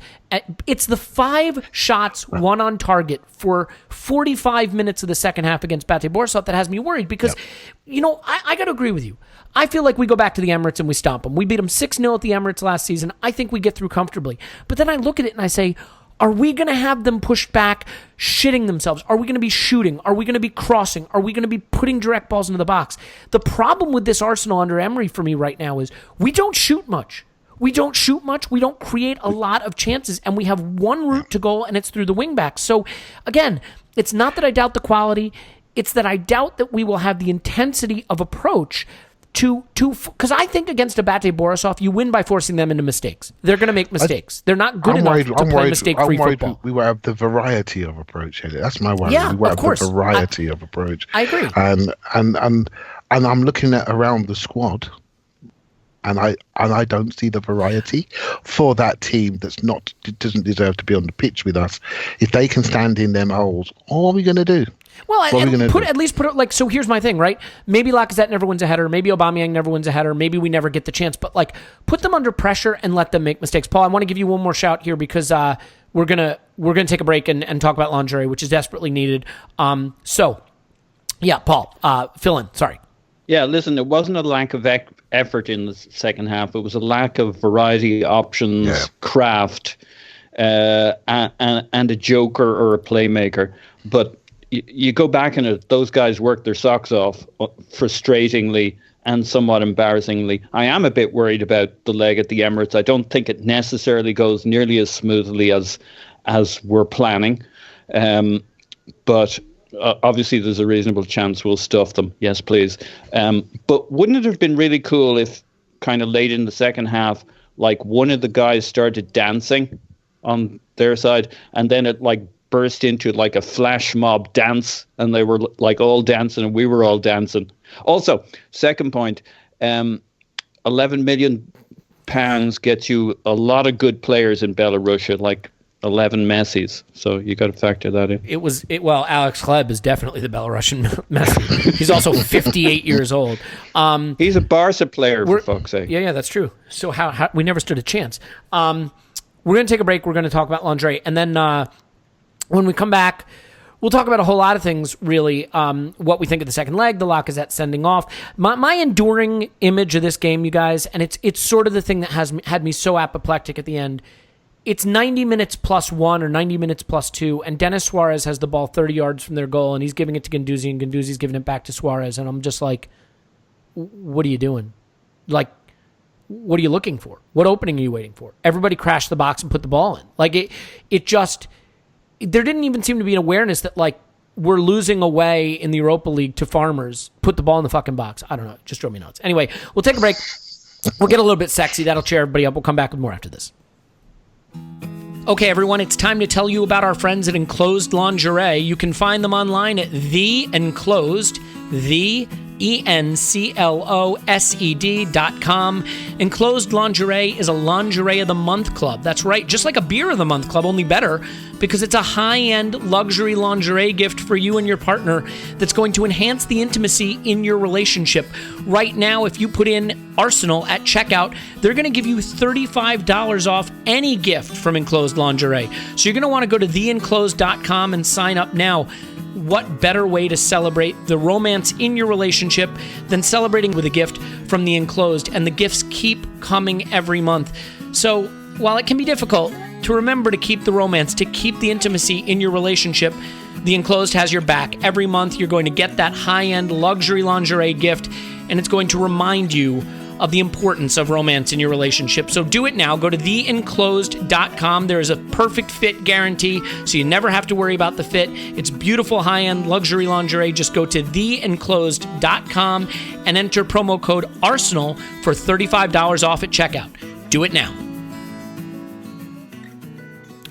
Speaker 2: it's the 5 shots, 1 on target for 45 minutes of the second half against BATE Borisov that has me worried because, I got to agree with you. I feel like we go back to the Emirates and we stomp them. We beat them 6-0 at the Emirates last season. I think we get through comfortably. But then I look at it and I say, are we going to have them pushed back, shitting themselves? Are we going to be shooting? Are we going to be crossing? Are we going to be putting direct balls into the box? The problem with this Arsenal under Emery for me right now is we don't shoot much. We don't create a lot of chances, and we have one route to goal, and it's through the wingbacks. So, again, it's not that I doubt the quality. It's that I doubt that we will have the intensity of approach because I think against a BATE Borisov, you win by forcing them into mistakes. They're going to make mistakes. They're not good enough to play mistake-free football.
Speaker 5: We will have the variety of approach, Elliot. That's my worry.
Speaker 2: Yeah,
Speaker 5: we will
Speaker 2: of
Speaker 5: have
Speaker 2: course.
Speaker 5: the variety of approach.
Speaker 2: I agree.
Speaker 5: And I'm looking at around the squad, and I don't see the variety for that team doesn't deserve to be on the pitch with us. If they can stand in them holes, what are we going to do?
Speaker 2: Well, at least put it so here's my thing, right? Maybe Lacazette never wins a header, maybe Aubameyang never wins a header, maybe we never get the chance, but put them under pressure and let them make mistakes. Paul, I want to give you one more shout here because we're gonna we're going to take a break and talk about lingerie, which is desperately needed. So, yeah, Paul, fill in. Sorry.
Speaker 3: Yeah, listen, it wasn't a lack of effort in the second half. It was a lack of variety, options, craft, and a joker or a playmaker. But you go back and those guys worked their socks off, frustratingly and somewhat embarrassingly. I am a bit worried about the leg at the Emirates. I don't think it necessarily goes nearly as smoothly as we're planning. But obviously there's a reasonable chance we'll stuff them. Yes, please. But wouldn't it have been really cool if kind of late in the second half, like one of the guys started dancing on their side, and then it like burst into like a flash mob dance, and they were like all dancing and we were all dancing. Also, second point, 11 million pounds gets you a lot of good players in Belarus, like 11 Messis. So you got to factor that in.
Speaker 2: Well, Alex Clive is definitely the Belarusian Messi. He's also 58 years old.
Speaker 3: He's a Barca player, for fuck's sake.
Speaker 2: Yeah, that's true. So how we never stood a chance. We're going to take a break. We're going to talk about lingerie, and then when we come back, we'll talk about a whole lot of things, really. What we think of the second leg, the Lacazette sending off. My enduring image of this game, you guys, and it's sort of the thing that has had me so apoplectic at the end. It's 90 minutes plus 1 or 90 minutes plus 2, and Denis Suarez has the ball 30 yards from their goal, and he's giving it to Guendouzi, and Guendouzi's giving it back to Suarez, and I'm just like, what are you doing? Like, what are you looking for? What opening are you waiting for? Everybody crashed the box and put the ball in. Like, it just... There didn't even seem to be an awareness that, like, we're losing away in the Europa League to Farmers. Put the ball in the fucking box. I don't know. It just drove me nuts. Anyway, we'll take a break. We'll get a little bit sexy. That'll cheer everybody up. We'll come back with more after this. Okay, everyone, it's time to tell you about our friends at Enclosed Lingerie. You can find them online at The Enclosed, ENCLOSED.com. Enclosed Lingerie is a Lingerie of the Month club. That's right, just like a Beer of the Month club, only better, because it's a high-end luxury lingerie gift for you and your partner that's going to enhance the intimacy in your relationship. Right now, if you put in Arsenal at checkout, they're going to give you $35 off any gift from Enclosed Lingerie. So you're going to want to go to theenclosed.com and sign up now. What better way to celebrate the romance in your relationship than celebrating with a gift from The Enclosed? And the gifts keep coming every month. So while it can be difficult to remember to keep the romance, to keep the intimacy in your relationship, The Enclosed has your back. Every month you're going to get that high-end luxury lingerie gift, and it's going to remind you of the importance of romance in your relationship. So do it now. Go to theenclosed.com. There is a perfect fit guarantee, so you never have to worry about the fit. It's beautiful high-end luxury lingerie. Just go to theenclosed.com and enter promo code ARSENAL for $35 off at checkout. Do it now.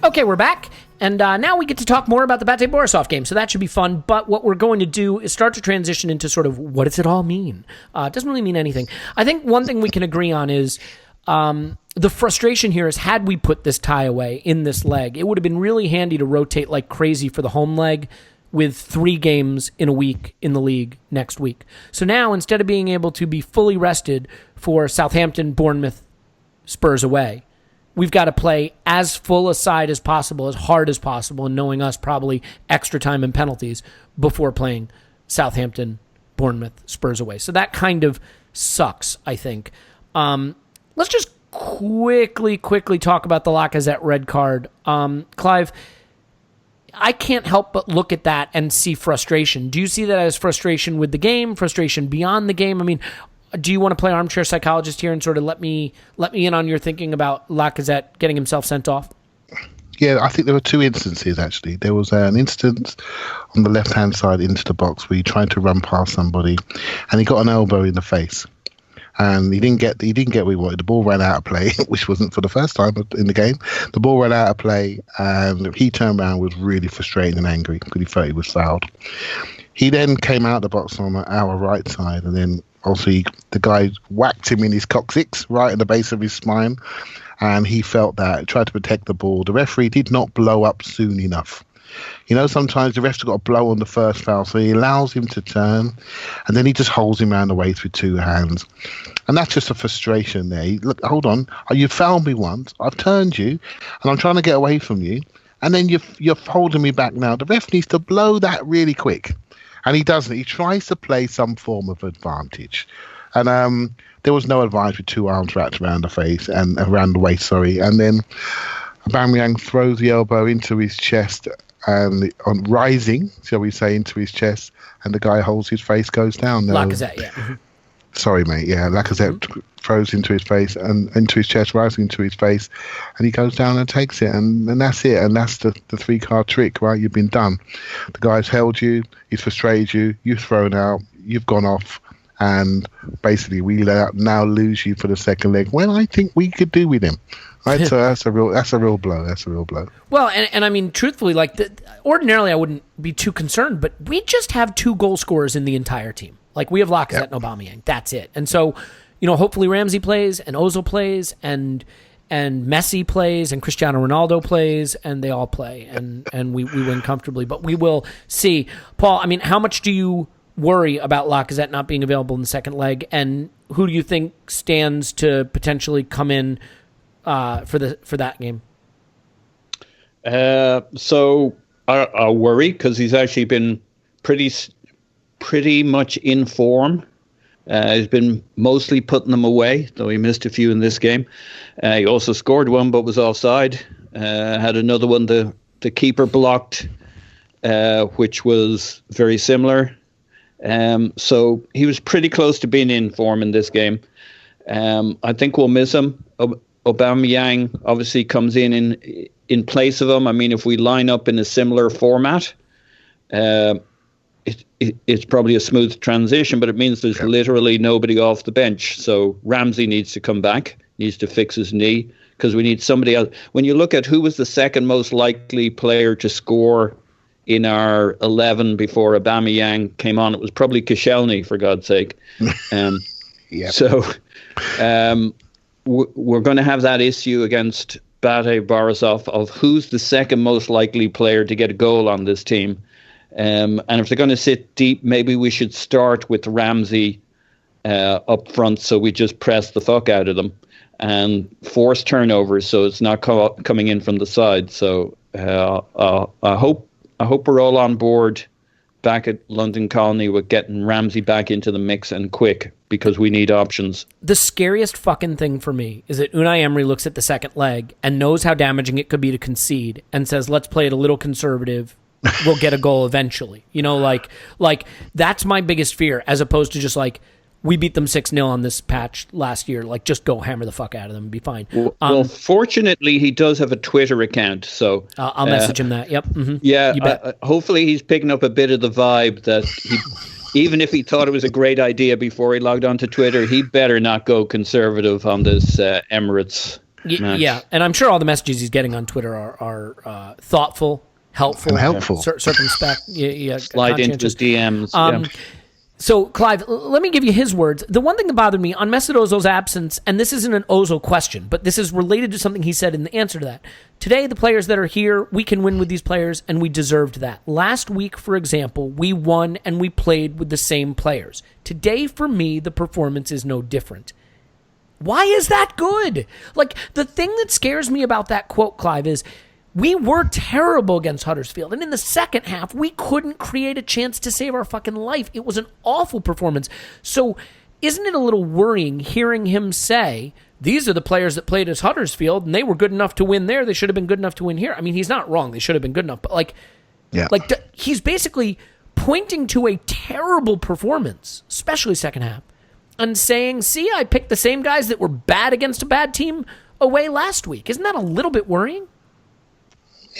Speaker 2: Okay, we're back. And now we get to talk more about the BATE Borisov game, so that should be fun. But what we're going to do is start to transition into sort of what does it all mean? It doesn't really mean anything. I think one thing we can agree on is the frustration here is had we put this tie away in this leg, it would have been really handy to rotate like crazy for the home leg with 3 games in a week in the league next week. So now, instead of being able to be fully rested for Southampton, Bournemouth, Spurs away, we've got to play as full a side as possible, as hard as possible, and knowing us, probably extra time and penalties before playing Southampton, Bournemouth, Spurs away. So that kind of sucks, I think. Let's just quickly talk about the Lacazette red card. Clive, I can't help but look at that and see frustration. Do you see that as frustration with the game, frustration beyond the game? I mean, do you want to play armchair psychologist here and sort of let me in on your thinking about Lacazette getting himself sent off?
Speaker 5: Yeah, I think there were 2 instances, actually. There was an instance on the left-hand side into the box where he tried to run past somebody and he got an elbow in the face. And he didn't get what he wanted. The ball ran out of play, which wasn't for the first time in the game. The ball ran out of play and he turned around, was really frustrated and angry because he felt he was fouled. He then came out of the box on our right side, and then also the guy whacked him in his coccyx, right at the base of his spine, and he felt that, tried to protect the ball. The referee did not blow up soon enough. You know, sometimes the ref's got to blow on the first foul, so he allows him to turn, and then he just holds him around the waist with 2 hands. And that's just a frustration there. Look, hold on, you fouled me once, I've turned you, and I'm trying to get away from you, And then you're holding me back now. The ref needs to blow that really quick. And he doesn't. He tries to play some form of advantage. And there was no advantage with 2 arms wrapped around the face and around the waist, sorry. And then Aubameyang throws the elbow into his chest and on rising, shall we say, into his chest, and the guy holds his face, goes down.
Speaker 2: Lacazette, yeah. Mm-hmm.
Speaker 5: Sorry, mate. Yeah, Lacazette throws into his face and into his chest, rising into his face, and he goes down and takes it, and that's it. And that's the 3-card trick, right? You've been done. The guy's held you, he's frustrated you, you've thrown out, you've gone off, and basically we now lose you for the second leg. Well, I think we could do with him. Right, so that's a real blow. That's a real blow.
Speaker 2: Well, and I mean, truthfully, like ordinarily, I wouldn't be too concerned, but we just have 2 goal scorers in the entire team. Like we have Lacazette and Aubameyang. That's it. And so, hopefully Ramsey plays and Ozil plays and Messi plays and Cristiano Ronaldo plays and they all play and we win comfortably. But we will see. Paul, I mean, how much do you worry about Lacazette not being available in the second leg, and who do you think stands to potentially come in for that game?
Speaker 3: So I worry because he's actually been pretty much in form. He's been mostly putting them away, though he missed a few in this game. He also scored one, but was offside. Had another one the keeper blocked, which was very similar. So he was pretty close to being in form in this game. I think we'll miss him. Aubameyang obviously comes in place of him. I mean, if we line up in a similar format, it's probably a smooth transition, but it means there's literally nobody off the bench. So Ramsey needs to come back, needs to fix his knee, because we need somebody else. When you look at who was the second most likely player to score in our 11 before Aubameyang came on, it was probably Koscielny, for God's sake. So we're going to have that issue against BATE Borisov of who's the second most likely player to get a goal on this team. And if they're going to sit deep, maybe we should start with Ramsey up front, so we just press the fuck out of them and force turnovers, so it's not coming in from the side. So I hope we're all on board back at London Colony with getting Ramsey back into the mix and quick, because we need options.
Speaker 2: The scariest fucking thing for me is that Unai Emery looks at the second leg and knows how damaging it could be to concede and says, let's play it a little conservative. We'll get a goal eventually. Like that's my biggest fear, as opposed to just like, we beat them 6-0 on this patch last year. Like, just go hammer the fuck out of them and be fine.
Speaker 3: Well, fortunately, he does have a Twitter account, so
Speaker 2: I'll message him that. Yep. Mm-hmm.
Speaker 3: Yeah. Hopefully, he's picking up a bit of the vibe that even if he thought it was a great idea before he logged onto Twitter, he better not go conservative on this Emirates match.
Speaker 2: Yeah, and I'm sure all the messages he's getting on Twitter are thoughtful, helpful, circumspect.
Speaker 3: Slide into his DMs.
Speaker 2: So, Clive, let me give you his words. The one thing that bothered me on Mesut Ozil's absence, and this isn't an Ozil question, but this is related to something he said in the answer to that. Today, the players that are here, we can win with these players, and we deserved that. Last week, for example, we won and we played with the same players. Today, for me, the performance is no different. Why is that good? Like, the thing that scares me about that quote, Clive, is we were terrible against Huddersfield. And in the second half, we couldn't create a chance to save our fucking life. It was an awful performance. So isn't it a little worrying hearing him say, these are the players that played as Huddersfield, and they were good enough to win there. They should have been good enough to win here. I mean, he's not wrong. They should have been good enough. But he's basically pointing to a terrible performance, especially second half, and saying, see, I picked the same guys that were bad against a bad team away last week. Isn't that a little bit worrying?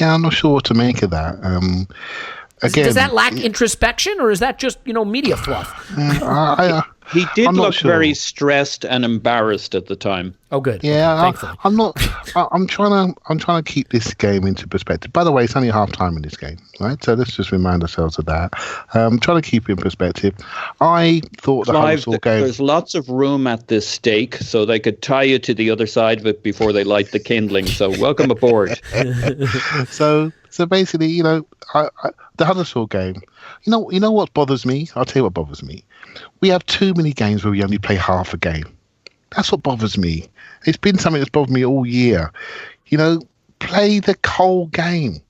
Speaker 5: Yeah, I'm not sure what to make of that. Again,
Speaker 2: does that lack introspection, or is that just media fluff?
Speaker 3: He did look very stressed and embarrassed at the time.
Speaker 2: Oh, good.
Speaker 5: Yeah, I'm not. I'm trying to keep this game into perspective. By the way, it's only half time in this game, right? So let's just remind ourselves of that. I'm trying to keep it in perspective. I thought the Huddersfield game. There's
Speaker 3: lots of room at this stake, so they could tie you to the other side of it before they light the kindling. So welcome aboard.
Speaker 5: So basically, the Huddersfield game. You know what bothers me? I'll tell you what bothers me. We have too many games where we only play half a game. That's what bothers me. It's been something that's bothered me all year. Play the whole game.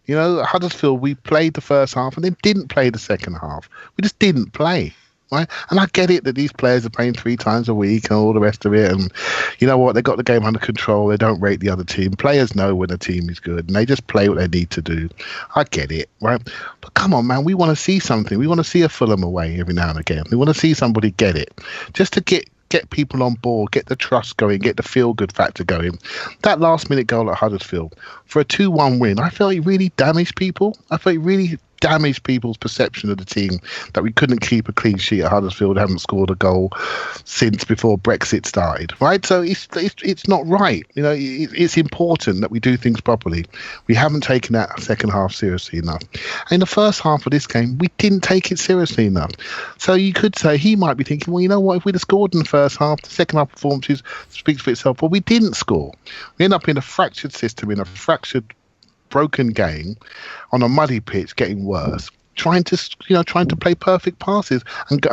Speaker 5: You know, at Huddersfield, we played the first half and then didn't play the second half. We just didn't play. Right? And I get it that these players are playing 3 times a week and all the rest of it. And you know what? They got the game under control. They don't rate the other team. Players know when a team is good and they just play what they need to do. I get it, right? But come on, man. We want to see something. We want to see a Fulham away every now and again. We want to see somebody get it. Just to get people on board, get the trust going, get the feel-good factor going. That last-minute goal at Huddersfield for a 2-1 win, I felt it really damaged people. I felt it really damaged people's perception of the team, that we couldn't keep a clean sheet at Huddersfield, haven't scored a goal since before Brexit started, right? So it's not right. You know, it's important that we do things properly. We haven't taken that second half seriously enough. In the first half of this game, we didn't take it seriously enough. So you could say he might be thinking, well, you know what, if we'd have scored in the first half, the second half performances speaks for itself. Well, we didn't score. We end up in a fractured system, in a fractured broken game on a muddy pitch, getting worse, trying to play perfect passes and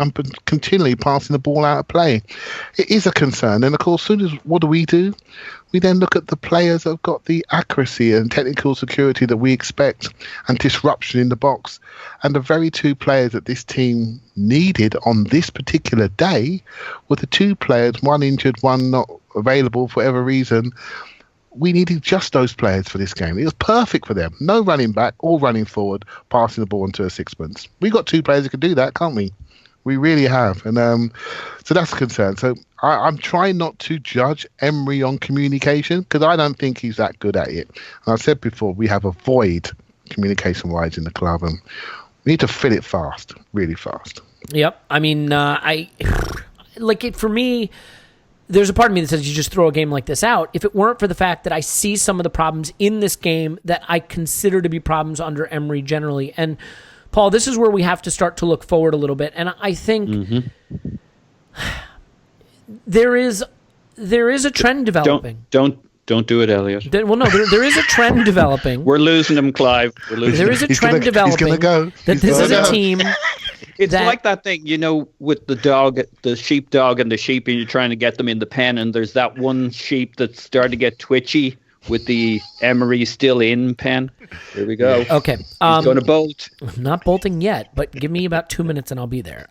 Speaker 5: continually passing the ball out of play. It is a concern. And of course, soon as what do? We then look at the players that have got the accuracy and technical security that we expect and disruption in the box. And the very 2 players that this team needed on this particular day were the 2 players, one injured, one not available for whatever reason. We needed just those players for this game. It was perfect for them. No running back, all running forward, passing the ball into a sixpence. We got 2 players that can do that, can't we? We really have. And so that's a concern. So I'm trying not to judge Emery on communication because I don't think he's that good at it. And I said before, we have a void communication-wise in the club, and we need to fill it fast, really fast.
Speaker 2: Yep. I mean, for me, there's a part of me that says you just throw a game like this out. If it weren't for the fact that I see some of the problems in this game that I consider to be problems under Emery generally. And Paul, this is where we have to start to look forward a little bit. And I think there is a trend developing.
Speaker 3: Don't do it, Elliot.
Speaker 2: There is a trend developing.
Speaker 3: We're losing him, Clive. We're losing
Speaker 2: there is a trend developing.
Speaker 5: He's gonna go.
Speaker 2: That this is a team.
Speaker 3: It's like that thing, you know, with the dog, the sheepdog and the sheep, and you're trying to get them in the pen, and there's that one sheep that's starting to get twitchy with the Emery still in pen. Here we go.
Speaker 2: Okay.
Speaker 3: He's going to bolt.
Speaker 2: I'm not bolting yet, but give me about 2 minutes and I'll be there.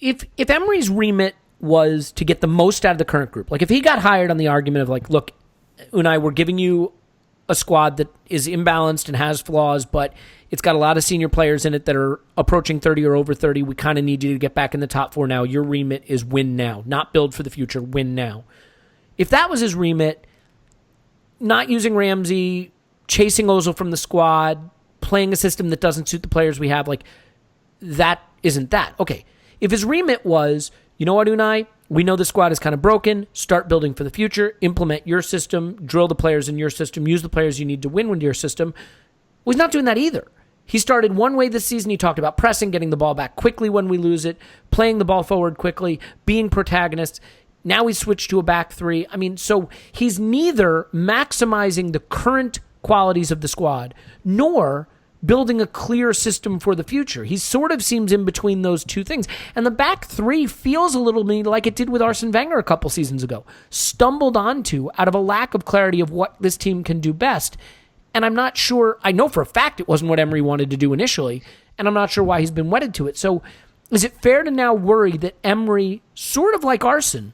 Speaker 2: If Emery's remit was to get the most out of the current group, like if he got hired on the argument of like, look, Unai, we're giving you a squad that is imbalanced and has flaws, but it's got a lot of senior players in it that are approaching 30 or over 30. We kind of need you to get back in the top 4 now. Your remit is win now, not build for the future, win now. If that was his remit, not using Ramsey, chasing Ozil from the squad, playing a system that doesn't suit the players we have, like that isn't that. Okay, if his remit was, you know what, Unai, we know the squad is kind of broken. Start building for the future. Implement your system. Drill the players in your system. Use the players you need to win with your system. Well, he's not doing that either. He started one way this season. He talked about pressing, getting the ball back quickly when we lose it, playing the ball forward quickly, being protagonists. Now he's switched to a back 3. I mean, so he's neither maximizing the current qualities of the squad nor building a clear system for the future. He sort of seems in between those 2 things. And the back 3 feels a little bit like it did with Arsene Wenger a couple seasons ago. Stumbled onto out of a lack of clarity of what this team can do best. And I'm not sure, I know for a fact it wasn't what Emery wanted to do initially, and I'm not sure why he's been wedded to it. So is it fair to now worry that Emery, sort of like Arsene,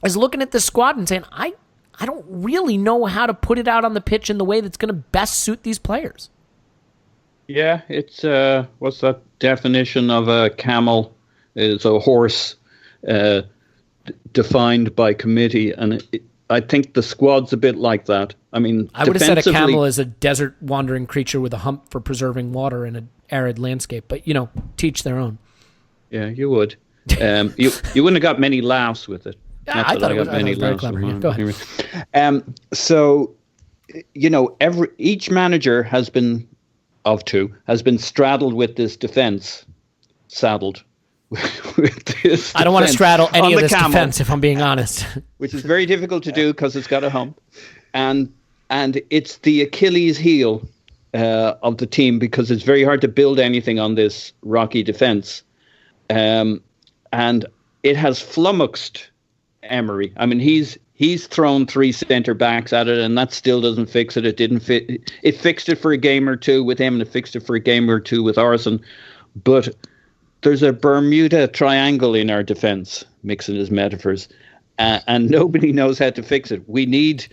Speaker 2: is looking at the squad and saying, I don't really know how to put it out on the pitch in the way that's going to best suit these players?
Speaker 3: Yeah, it's what's that definition of a camel? It's a horse defined by committee, and I think the squad's a bit like that. I mean,
Speaker 2: I would have said a camel is a desert wandering creature with a hump for preserving water in an arid landscape, but teach their own.
Speaker 3: Yeah, you would. You wouldn't have got many laughs with it.
Speaker 2: I thought it was very clever. Yeah, go ahead.
Speaker 3: So, each manager has been straddled with this defense, saddled with this.
Speaker 2: I don't want to straddle any of this defense, if I'm being honest.
Speaker 3: Which is very difficult to do because it's got a hump, and it's the Achilles heel of the team because it's very hard to build anything on this rocky defense, and it has flummoxed Emery. I mean, he's He's thrown 3 centre backs at it, and that still doesn't fix it. It didn't fit. It fixed it for a game or two with him, and it fixed it for a game or two with Arsene. But there's a Bermuda Triangle in our defence, mixing his metaphors, and nobody knows how to fix it. We need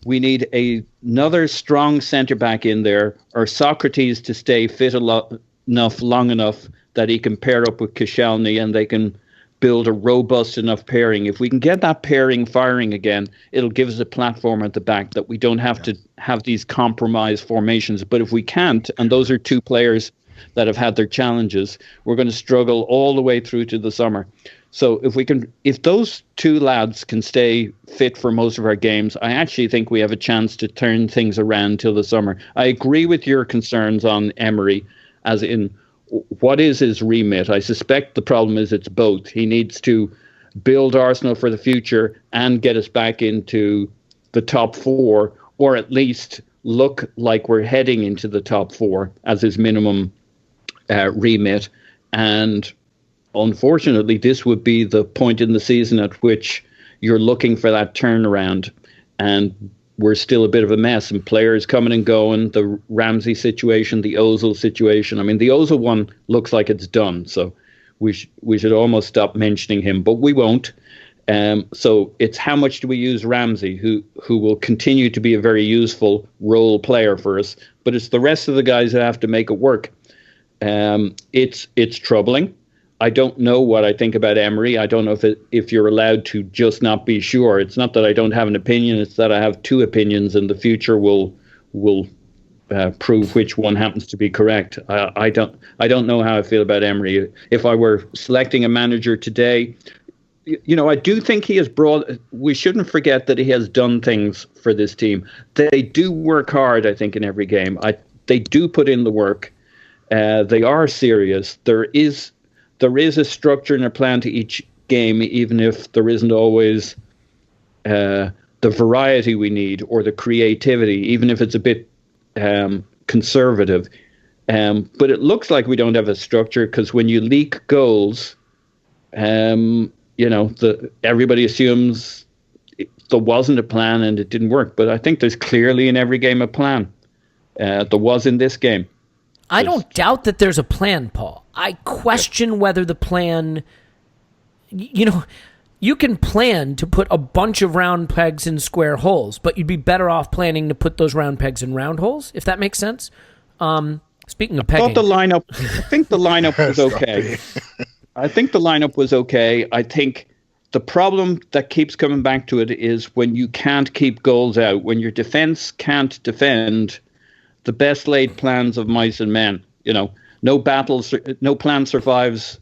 Speaker 3: another strong centre back in there, or Socrates to stay fit enough, long enough that he can pair up with Koscielny, and they can build a robust enough pairing. If we can get that pairing firing again, it'll give us a platform at the back that we don't have to have these compromised formations. But if we can't, and those are 2 players that have had their challenges, we're going to struggle all the way through to the summer. So if those 2 lads can stay fit for most of our games, I actually think we have a chance to turn things around till the summer. I agree with your concerns on Emery, as in, what is his remit? I suspect the problem is it's both. He needs to build Arsenal for the future and get us back into the top 4, or at least look like we're heading into the top 4 as his minimum remit. And unfortunately, this would be the point in the season at which you're looking for that turnaround. And we're still a bit of a mess, and players coming and going, the Ramsey situation, the Ozil situation. I mean, the Ozil one looks like it's done, so we should almost stop mentioning him, but we won't. So it's how much do we use Ramsey, who will continue to be a very useful role player for us, but it's the rest of the guys that have to make it work. It's troubling. I don't know what I think about Emery. I don't know if you're allowed to just not be sure. It's not that I don't have an opinion. It's that I have 2 opinions, and the future will prove which one happens to be correct. I don't know how I feel about Emery. If I were selecting a manager today, I do think he has brought. We shouldn't forget that he has done things for this team. They do work hard, I think, in every game. They do put in the work. They are serious. There is a structure and a plan to each game, even if there isn't always the variety we need or the creativity, even if it's a bit conservative. But it looks like we don't have a structure, because when you leak goals, everybody assumes there wasn't a plan and it didn't work. But I think there's clearly in every game a plan. There was in this game.
Speaker 2: I don't doubt that there's a plan, Paul. I question whether the plan, you can plan to put a bunch of round pegs in square holes, but you'd be better off planning to put those round pegs in round holes, if that makes sense. Speaking of pegging.
Speaker 3: I think the lineup was okay. I think the lineup was okay. I think the problem that keeps coming back to it is when you can't keep goals out, when your defense can't defend the best laid plans of mice and men. No plan survives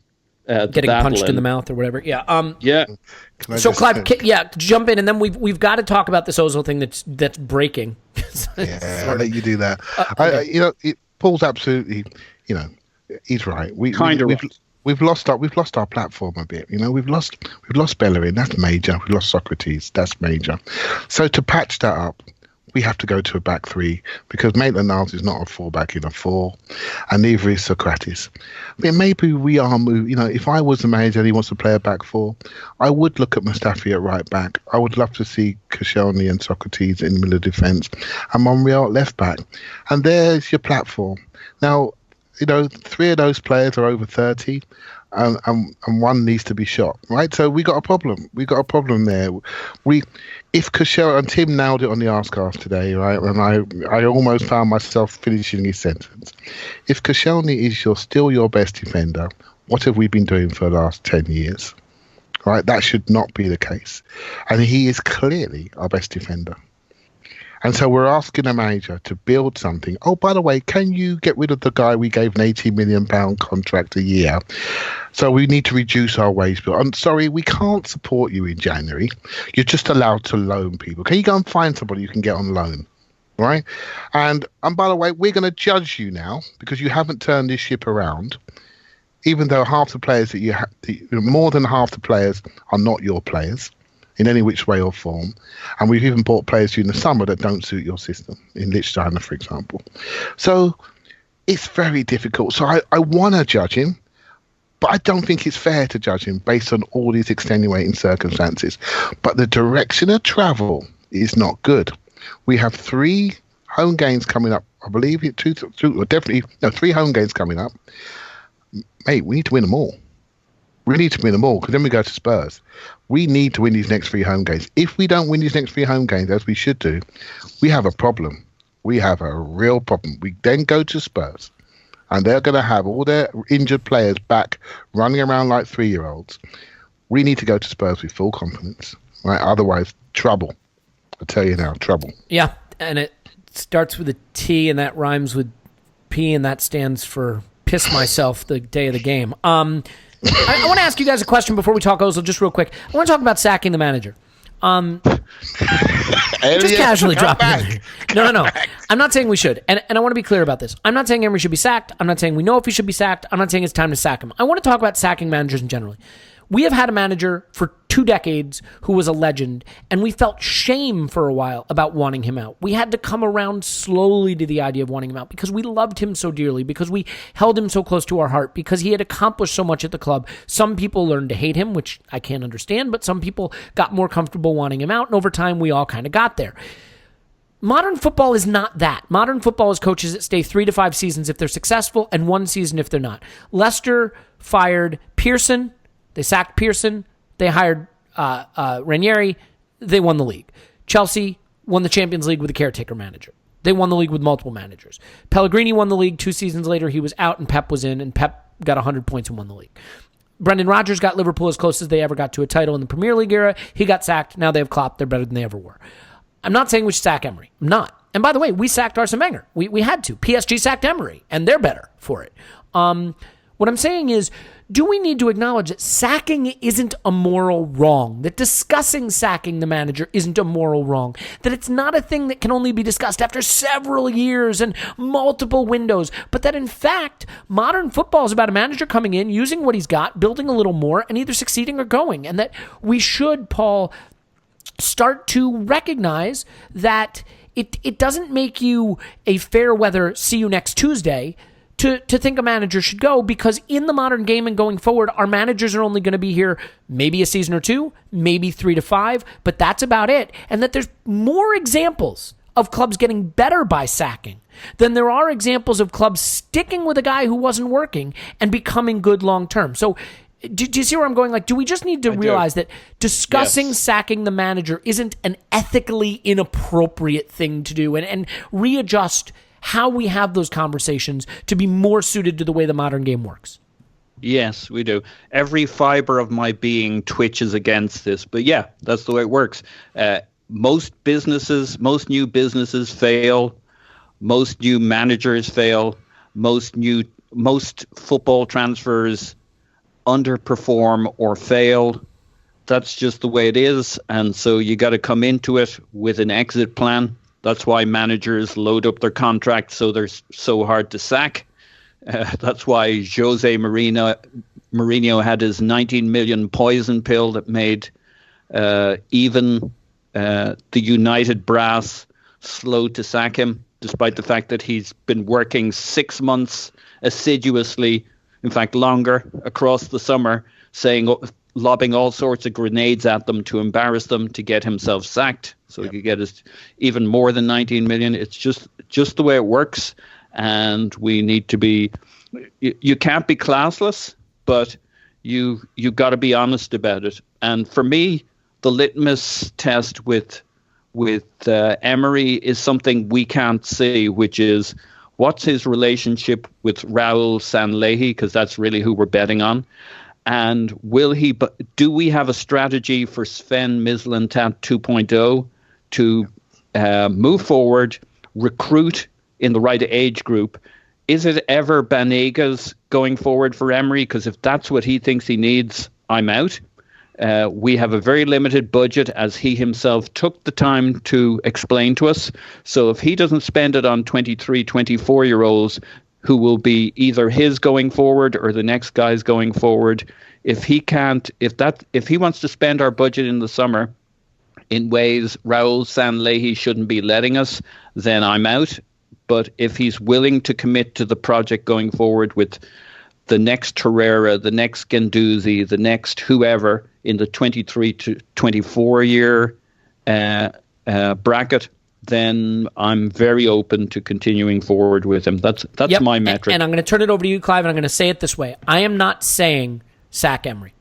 Speaker 2: getting punched in the mouth or whatever. Yeah.
Speaker 3: Yeah.
Speaker 2: So Clive, jump in, and then we've got to talk about this Ozil thing that's breaking.
Speaker 5: I'll let you do that. Paul's absolutely, he's right. We've lost our platform a bit. We've lost Bellerin. That's major. We've lost Socrates. That's major. So to patch that up, we have to go to a back 3, because Maitland-Niles is not a 4-back in a 4, and neither is Socrates. But maybe we are moving. If I was the manager and he wants to play a back 4, I would look at Mustafi at right back. I would love to see Koscielny and Socrates in the middle of defence, and Monreal at left back. And there's your platform. Now, 3 of those players are over 30. And one needs to be shot, right? So we got a problem. We got a problem there. If Koscielny, and Tim nailed it on the Arsecast today, right? And I almost found myself finishing his sentence. If Koscielny is still your best defender, what have we been doing for the last 10 years? Right? That should not be the case. And he is clearly our best defender. And so we're asking a manager to build something. Oh, by the way, can you get rid of the guy we gave an £80 million contract a year? So we need to reduce our wage bill. I'm sorry, we can't support you in January. You're just allowed to loan people. Can you go and find somebody you can get on loan? Right? And by the way, we're going to judge you now because you haven't turned this ship around, even though half the players that you have, more than half the players are not your players in any which way or form. And we've even bought players during the summer that don't suit your system, in Lichtsteiner, for example. So it's very difficult. So I want to judge him, But I don't think it's fair to judge him based on all these extenuating circumstances. But the direction of travel is not good. We have 3 home games coming up. I believe three home games coming up. Mate, we need to win them all. We need to win them all because then we go to Spurs. We need to win these next 3 home games. If we don't win these next 3 home games, as we should do, we have a problem. We have a real problem. We then go to Spurs, and they're going to have all their injured players back running around like 3-year-olds. We need to go to Spurs with full confidence, right? Otherwise, trouble. I tell you now, trouble.
Speaker 2: Yeah, and it starts with a T, and that rhymes with P, and that stands for piss myself the day of the game. I want to ask you guys a question before we talk Ozil, just real quick. I want to talk about sacking the manager. Just casually dropping it. No. I'm not saying we should. And I want to be clear about this. I'm not saying Emery should be sacked. I'm not saying we know if he should be sacked. I'm not saying it's time to sack him. I want to talk about sacking managers in general. We have had a manager for 2 decades who was a legend, and we felt shame for a while about wanting him out. We had to come around slowly to the idea of wanting him out because we loved him so dearly, because we held him so close to our heart, because he had accomplished so much at the club. Some people learned to hate him, which I can't understand, but some people got more comfortable wanting him out, and over time we all kind of got there. Modern football is not that. Modern football is coaches that stay 3 to 5 seasons if they're successful and 1 season if they're not. Leicester fired Pearson. They sacked Pearson. They hired Ranieri. They won the league. Chelsea won the Champions League with a caretaker manager. They won the league with multiple managers. Pellegrini won the league 2 seasons later. He was out and Pep was in, and Pep got 100 points and won the league. Brendan Rodgers got Liverpool as close as they ever got to a title in the Premier League era. He got sacked. Now they have Klopp. They're better than they ever were. I'm not saying we should sack Emery. I'm not. And by the way, we sacked Arsene Wenger. We had to. PSG sacked Emery, and they're better for it. What I'm saying is, do we need to acknowledge that sacking isn't a moral wrong, that discussing sacking the manager isn't a moral wrong, that it's not a thing that can only be discussed after several years and multiple windows, but that in fact, modern football is about a manager coming in, using what he's got, building a little more, and either succeeding or going, and that we should, Paul, start to recognize that it doesn't make you a fair weather see you next Tuesday to think a manager should go, because in the modern game and going forward, our managers are only going to be here maybe a season or 2, maybe 3 to 5, but that's about it. And that there's more examples of clubs getting better by sacking than there are examples of clubs sticking with a guy who wasn't working and becoming good long term. So do you see where I'm going? Like, do we just need to realize that discussing sacking the manager isn't an ethically inappropriate thing to do, and readjust how we have those conversations to be more suited to the way the modern game works?
Speaker 3: Yes, we do. Every fiber of my being twitches against this, but yeah, that's the way it works. Most new businesses fail. Most new managers fail. Most football transfers underperform or fail. That's just the way it is. And so you got to come into it with an exit plan. That's why managers load up their contracts so they're so hard to sack. That's why Jose Mourinho had his 19 million poison pill that made even the United brass slow to sack him, despite the fact that he's been working 6 months assiduously, in fact longer, across the summer, lobbing all sorts of grenades at them to embarrass them to get himself sacked, so he could get us even more than 19 million. It's just the way it works, and we need to be. You can't be classless, but you got to be honest about it. And for me, the litmus test with Emery is something we can't see, which is what's his relationship with Raul Sanllehi, because that's really who we're betting on. And do we have a strategy for Sven Mislintat 2.0 to move forward, recruit in the right age group? Is it ever Banegas going forward for Emery? Because if that's what he thinks he needs, I'm out. We have a very limited budget, as he himself took the time to explain to us. So if he doesn't spend it on 23, 24-year-olds who will be either his going forward or the next guy's going forward, if he wants to spend our budget in the summer in ways Raul Sanllehi shouldn't be letting us, then I'm out. But if he's willing to commit to the project going forward with the next Torreira, the next Guendouzi, the next whoever in the 23 to 24 year bracket, then I'm very open to continuing forward with him. That's my metric.
Speaker 2: And I'm going to turn it over to you, Clive, and I'm going to say it this way. I am not saying sack Emery.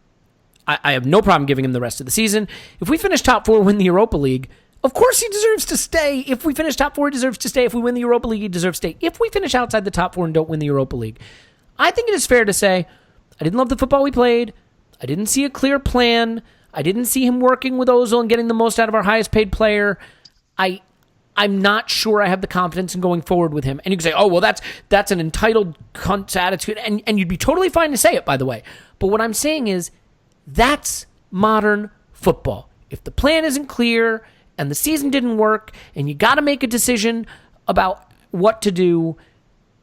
Speaker 2: I have no problem giving him the rest of the season. If we finish top 4, win the Europa League, of course he deserves to stay. If we finish top 4, he deserves to stay. If we win the Europa League, he deserves to stay. If we finish outside the top 4 and don't win the Europa League, I think it is fair to say I didn't love the football we played. I didn't see a clear plan. I didn't see him working with Ozil and getting the most out of our highest paid player. I'm not sure I have the confidence in going forward with him. And you can say, oh, well, that's an entitled cunt's attitude. And you'd be totally fine to say it, by the way. But what I'm saying is that's modern football. If the plan isn't clear and the season didn't work and you got to make a decision about what to do,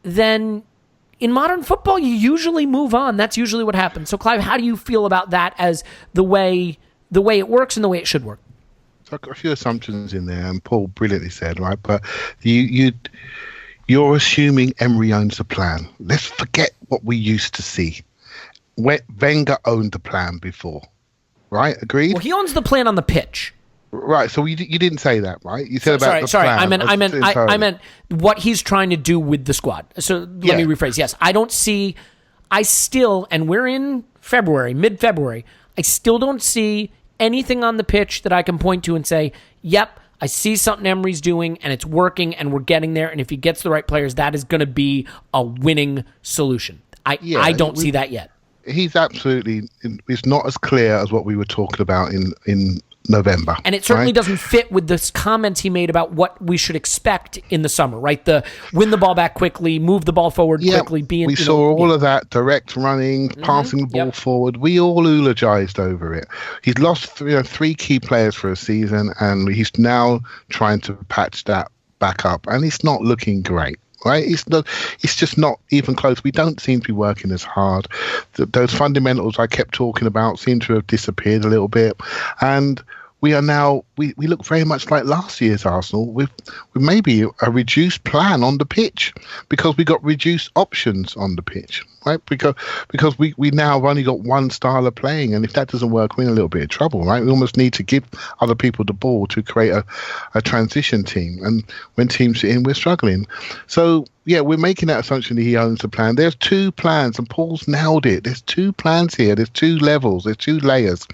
Speaker 2: then in modern football, you usually move on. That's usually what happens. So, Clive, how do you feel about that as the way it works and the way it should work?
Speaker 5: So I've got a few assumptions in there, and Paul brilliantly said, right? But you're assuming Emery owns the plan. Let's forget what we used to see. Wenger owned the plan before, right? Agreed?
Speaker 2: Well, he owns the plan on the pitch.
Speaker 5: Right, so you didn't say that, right? You said about the plan.
Speaker 2: I meant what he's trying to do with the squad. So let me rephrase. Yes, I still, and we're in February, mid-February, I still don't see anything on the pitch that I can point to and say, yep, I see something Emery's doing and it's working and we're getting there. And if he gets the right players, that is going to be a winning solution. I don't see that yet.
Speaker 5: He's absolutely, it's not as clear as what we were talking about in November.
Speaker 2: And it certainly doesn't fit with the comments he made about what we should expect in the summer, right? The win the ball back quickly, move the ball forward quickly.
Speaker 5: We saw all of that, direct running, passing the ball forward. We all eulogized over it. He's lost three key players for a season, and he's now trying to patch that back up, and it's not looking great. Right, it's just not even close. We don't seem to be working as hard. Those fundamentals I kept talking about seem to have disappeared a little bit, and we are now we look very much like last year's Arsenal with maybe a reduced plan on the pitch because we got reduced options on the pitch, right? Because we now have only got one style of playing, and if that doesn't work, we're in a little bit of trouble, right? We almost need to give other people the ball to create a transition team, and when teams sit in, we're struggling. So yeah, we're making that assumption that he owns the plan. There's two plans, and Paul's nailed it. There's two plans here. There's two levels. There's two layers.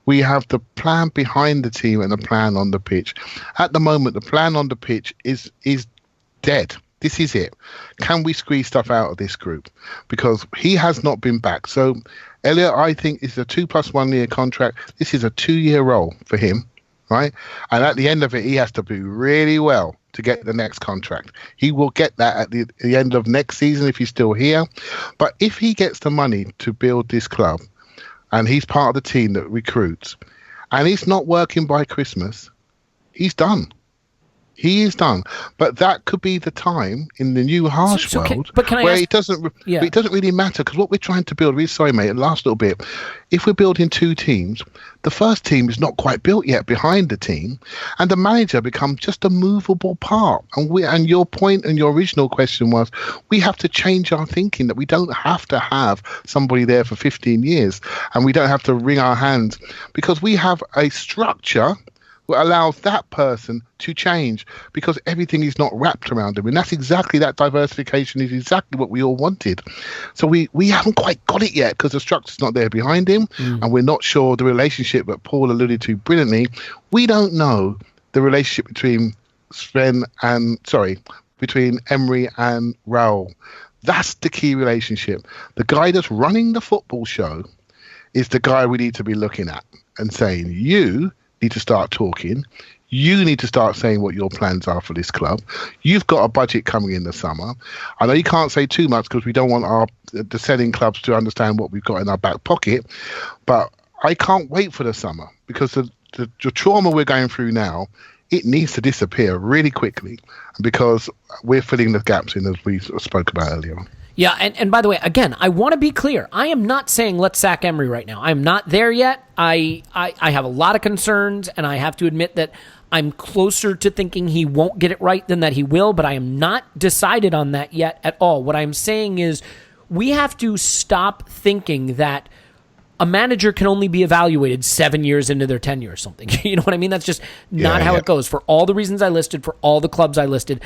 Speaker 5: We have the plan behind the team and the plan on the pitch. At the moment, the plan on the pitch is dead. This is it. Can we squeeze stuff out of this group? Because he has not been back. So Elliot, I think, is a 2 + 1 year contract. This is a 2-year role for him, right? And at the end of it, he has to do really well to get the next contract. He will get that at the end of next season if he's still here. But if he gets the money to build this club, and he's part of the team that recruits, and he's not working by Christmas, he's done. He is done. But that could be the time in the new harsh world where it doesn't really matter, because what we're trying to build, really sorry mate, last little bit, if we're building two teams, the first team is not quite built yet behind the team, and the manager becomes just a movable part. And your point and your original question was, we have to change our thinking, that we don't have to have somebody there for 15 years, and we don't have to wring our hands, because we have a structure that allows that person to change, because everything is not wrapped around him. And that's exactly, that diversification is exactly what we all wanted. So we haven't quite got it yet because the structure's not there behind him, and we're not sure the relationship that Paul alluded to brilliantly. We don't know the relationship between between Emery and Raul. That's the key relationship. The guy that's running the football show is the guy we need to be looking at and saying, you need to start talking. You need to start saying what your plans are for this club. You've got a budget coming in the summer. I know you can't say too much because we don't want the selling clubs to understand what we've got in our back pocket, but I can't wait for the summer, because the trauma we're going through now, it needs to disappear really quickly, because we're filling the gaps in, as we spoke about earlier on.
Speaker 2: Yeah, and by the way, again, I want to be clear. I am not saying let's sack Emery right now. I am not there yet. I have a lot of concerns, and I have to admit that I'm closer to thinking he won't get it right than that he will, but I am not decided on that yet at all. What I'm saying is we have to stop thinking that a manager can only be evaluated 7 years into their tenure or something. You know what I mean? That's just not how it goes. For all the reasons I listed, for all the clubs I listed,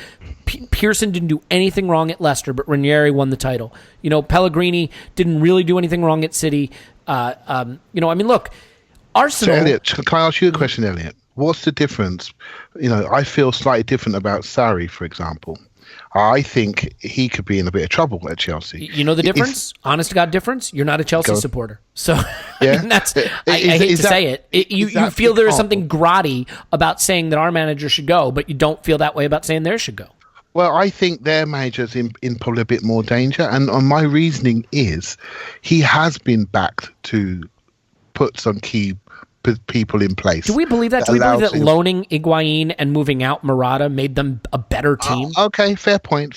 Speaker 2: Pearson didn't do anything wrong at Leicester, but Ranieri won the title. You know, Pellegrini didn't really do anything wrong at City. Look, Arsenal...
Speaker 5: So, Elliot, can I ask you a question, Elliot? What's the difference? You know, I feel slightly different about Sarri, for example. I think he could be in a bit of trouble at Chelsea.
Speaker 2: You know the difference? Honest to God difference? You're not a Chelsea supporter. So,
Speaker 5: Yeah.
Speaker 2: I hate to say it. You feel there is something grotty about saying that our manager should go, but you don't feel that way about saying theirs should go.
Speaker 5: Well, I think their manager's in probably a bit more danger. And my reasoning is he has been backed to put some key people in place.
Speaker 2: Do we believe that? Do we believe that loaning Higuain and moving out Morata made them a better team?
Speaker 5: Okay, fair point.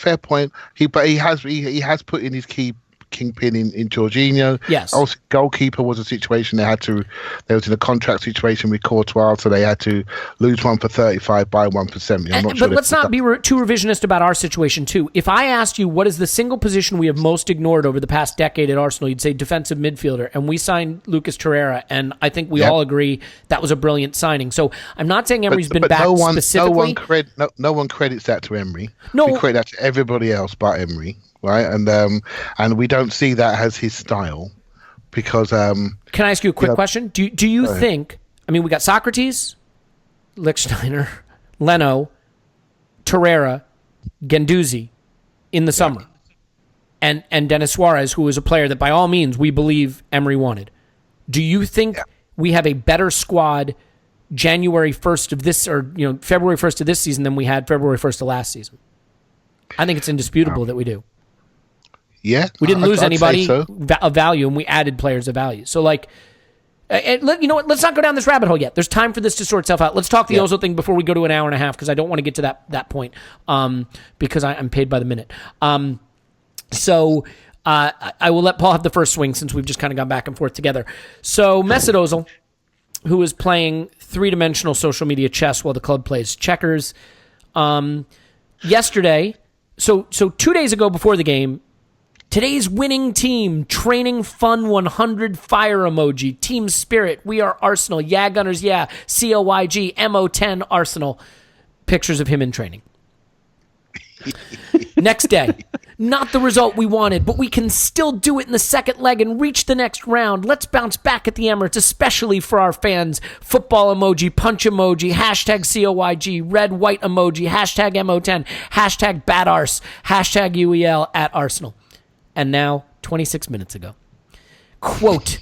Speaker 5: He has put in his key kingpin in Jorginho.
Speaker 2: Yes.
Speaker 5: Also, goalkeeper was a situation they was in a contract situation with Courtois, so they had to lose one for 35, buy one for 70.
Speaker 2: But let's not be too revisionist about our situation too. If I asked you what is the single position we have most ignored over the past decade at Arsenal, you'd say defensive midfielder, and we signed Lucas Torreira, and I think we all agree that was a brilliant signing. So I'm not saying Emery's been back specifically.
Speaker 5: No one credits that to Emery.
Speaker 2: No,
Speaker 5: we credit that to everybody else but Emery. Right, and we don't see that as his style, because. Can
Speaker 2: I ask you a quick question? Do you think? I mean, we got Socrates, Lichtsteiner, Leno, Torreira, Guendouzi in the summer, and Denis Suarez, who is a player that by all means we believe Emery wanted. Do you think we have a better squad January 1st of this, or February 1st of this season than we had February 1st of last season? I think it's indisputable that we do.
Speaker 5: Yeah,
Speaker 2: we didn't lose anybody
Speaker 5: so.
Speaker 2: of value, and we added players of value. So, you know what? Let's not go down this rabbit hole yet. There's time for this to sort itself out. Let's talk the Ozil thing before we go to an hour and a half, because I don't want to get to that point, because I'm paid by the minute. So I will let Paul have the first swing, since we've just kind of gone back and forth together. So Mesut Ozil, who is playing three-dimensional social media chess while the club plays checkers, yesterday. So 2 days ago before the game, today's winning team, training fun 100 fire emoji, team spirit, we are Arsenal, yeah Gunners, yeah, COYG, MO10 Arsenal. Pictures of him in training. Next day, not the result we wanted, but we can still do it in the second leg and reach the next round. Let's bounce back at the Emirates, especially for our fans. Football emoji, punch emoji, hashtag COYG, red, white emoji, hashtag MO10, hashtag BADARS, hashtag UEL at Arsenal. And now, 26 minutes ago, quote,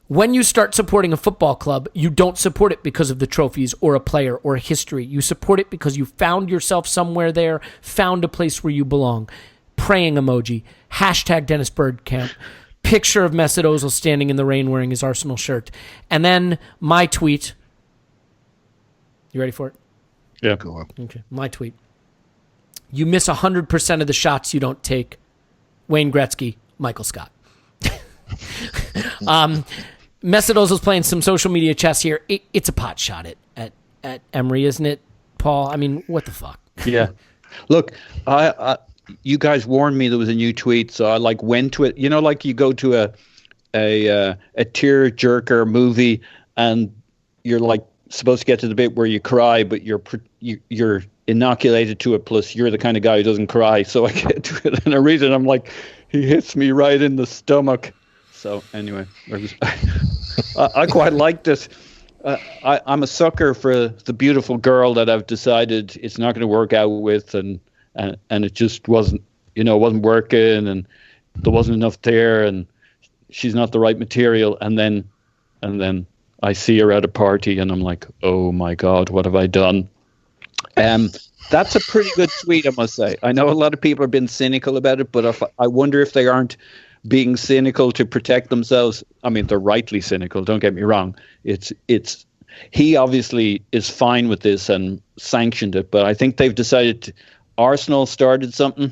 Speaker 2: when you start supporting a football club, you don't support it because of the trophies or a player or a history. You support it because you found yourself somewhere there, found a place where you belong. Praying emoji, hashtag Dennis Bergkamp, picture of Mesut Ozil standing in the rain wearing his Arsenal shirt. And then my tweet. You ready for it?
Speaker 3: Yeah.
Speaker 5: Go on.
Speaker 2: Okay, my tweet. You miss 100% of the shots you don't take. Wayne Gretzky, Michael Scott. Mesut Ozil's playing some social media chess here. It's a pot shot at Emery, isn't it, Paul? I mean, what the fuck?
Speaker 3: Yeah. Look, you guys warned me there was a new tweet, so I went to it. You know, like you go to a tear jerker movie, and you're supposed to get to the bit where you cry, but you're inoculated to it. Plus, you're the kind of guy who doesn't cry. So I get to it, and I read it. And I'm like, he hits me right in the stomach. So anyway, I quite liked it. I'm a sucker for the beautiful girl that I've decided it's not going to work out with, and it just wasn't working, and there wasn't enough there, and she's not the right material. And then I see her at a party, and I'm like, oh my God, what have I done? That's a pretty good tweet, I must say. I know a lot of people have been cynical about it, but I wonder if they aren't being cynical to protect themselves. I mean, they're rightly cynical, don't get me wrong. He obviously is fine with this and sanctioned it, but I think they've decided Arsenal started something,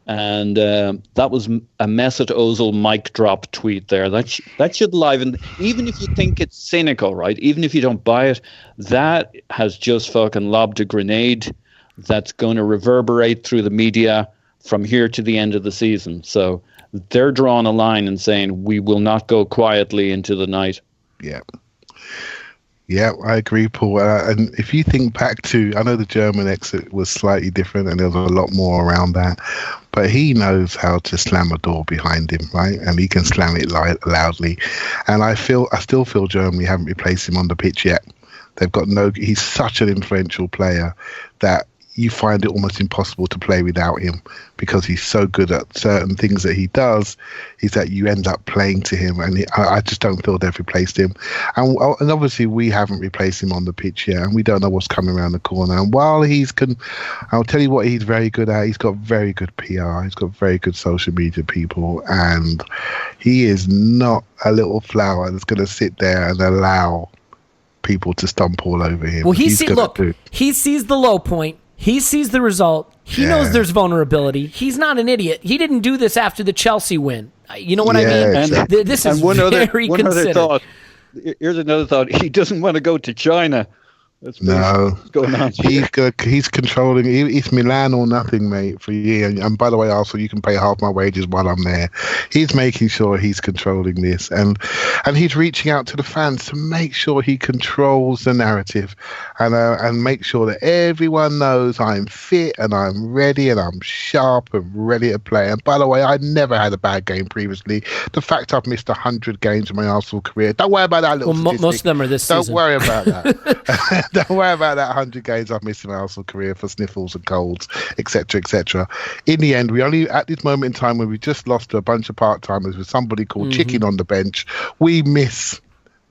Speaker 3: and that was a Mesut Ozil mic drop tweet there. That should liven, even if you think it's cynical, right? Even if you don't buy it, that has just fucking lobbed a grenade that's going to reverberate through the media from here to the end of the season. So they're drawing a line and saying we will not go quietly into the night.
Speaker 5: Yeah. Yeah, I agree, Paul. And if you think back to, I know the German exit was slightly different and there was a lot more around that, but he knows how to slam a door behind him, right? And he can slam it loudly. And I still feel Germany haven't replaced him on the pitch yet. They've got he's such an influential player that you find it almost impossible to play without him, because he's so good at certain things that he does, is that you end up playing to him. And I just don't feel they've replaced him. And obviously we haven't replaced him on the pitch yet, and we don't know what's coming around the corner. And while I'll tell you what he's very good at. He's got very good PR. He's got very good social media people. And he is not a little flower that's going to sit there and allow people to stomp all over him.
Speaker 2: Well, he sees the low point. He sees the result. He knows there's vulnerability. He's not an idiot. He didn't do this after the Chelsea win. You know what I mean?
Speaker 5: Exactly.
Speaker 2: This is very considered.
Speaker 3: Other thought. Here's another thought. He doesn't want to go to China. That's what's going on.
Speaker 5: He's controlling. It's Milan or nothing, mate, for you. And by the way, also you can pay half my wages while I'm there. He's making sure he's controlling this, and he's reaching out to the fans to make sure he controls the narrative, and make sure that everyone knows I'm fit and I'm ready and I'm sharp and ready to play. And by the way, I never had a bad game previously. The fact I've missed 100 games in my Arsenal career, don't worry about that little statistic.
Speaker 2: Most of them are this season.
Speaker 5: Don't worry about that. Don't worry about that 100 games I've missed in my Arsenal career for sniffles and colds, etc., etc. In the end, we only, at this moment in time when we just lost to a bunch of part-timers with somebody called Chicken on the bench, we miss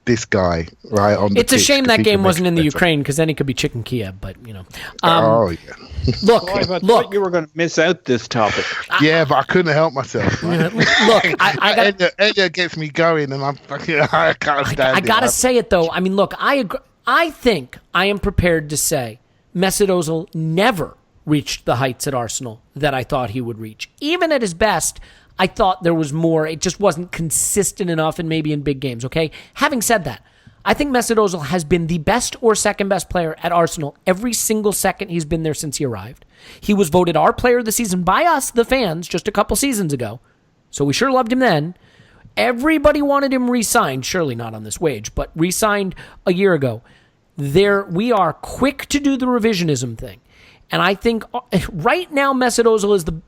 Speaker 5: this guy right on the
Speaker 2: It's a
Speaker 5: pitch,
Speaker 2: shame that game wasn't in the
Speaker 5: better.
Speaker 2: Ukraine, because then it could be Chicken Kiev, but you know.
Speaker 3: Look, I thought you were going to miss out this topic.
Speaker 5: Yeah, but I couldn't help myself.
Speaker 2: Look,
Speaker 5: Elliot gets me going, and I'm fucking. I can't stand it.
Speaker 2: I gotta say it though. I mean, look, I agree. I think I am prepared to say Mesut Ozil never reached the heights at Arsenal that I thought he would reach. Even at his best, I thought there was more. It just wasn't consistent enough, and maybe in big games, okay? Having said that, I think Mesut Ozil has been the best or second best player at Arsenal every single second he's been there since he arrived. He was voted our player of the season by us, the fans, just a couple seasons ago. So we sure loved him then. Everybody wanted him re-signed, surely not on this wage, but re-signed a year ago. We are quick to do the revisionism thing. And I think right now Mesut Ozil is the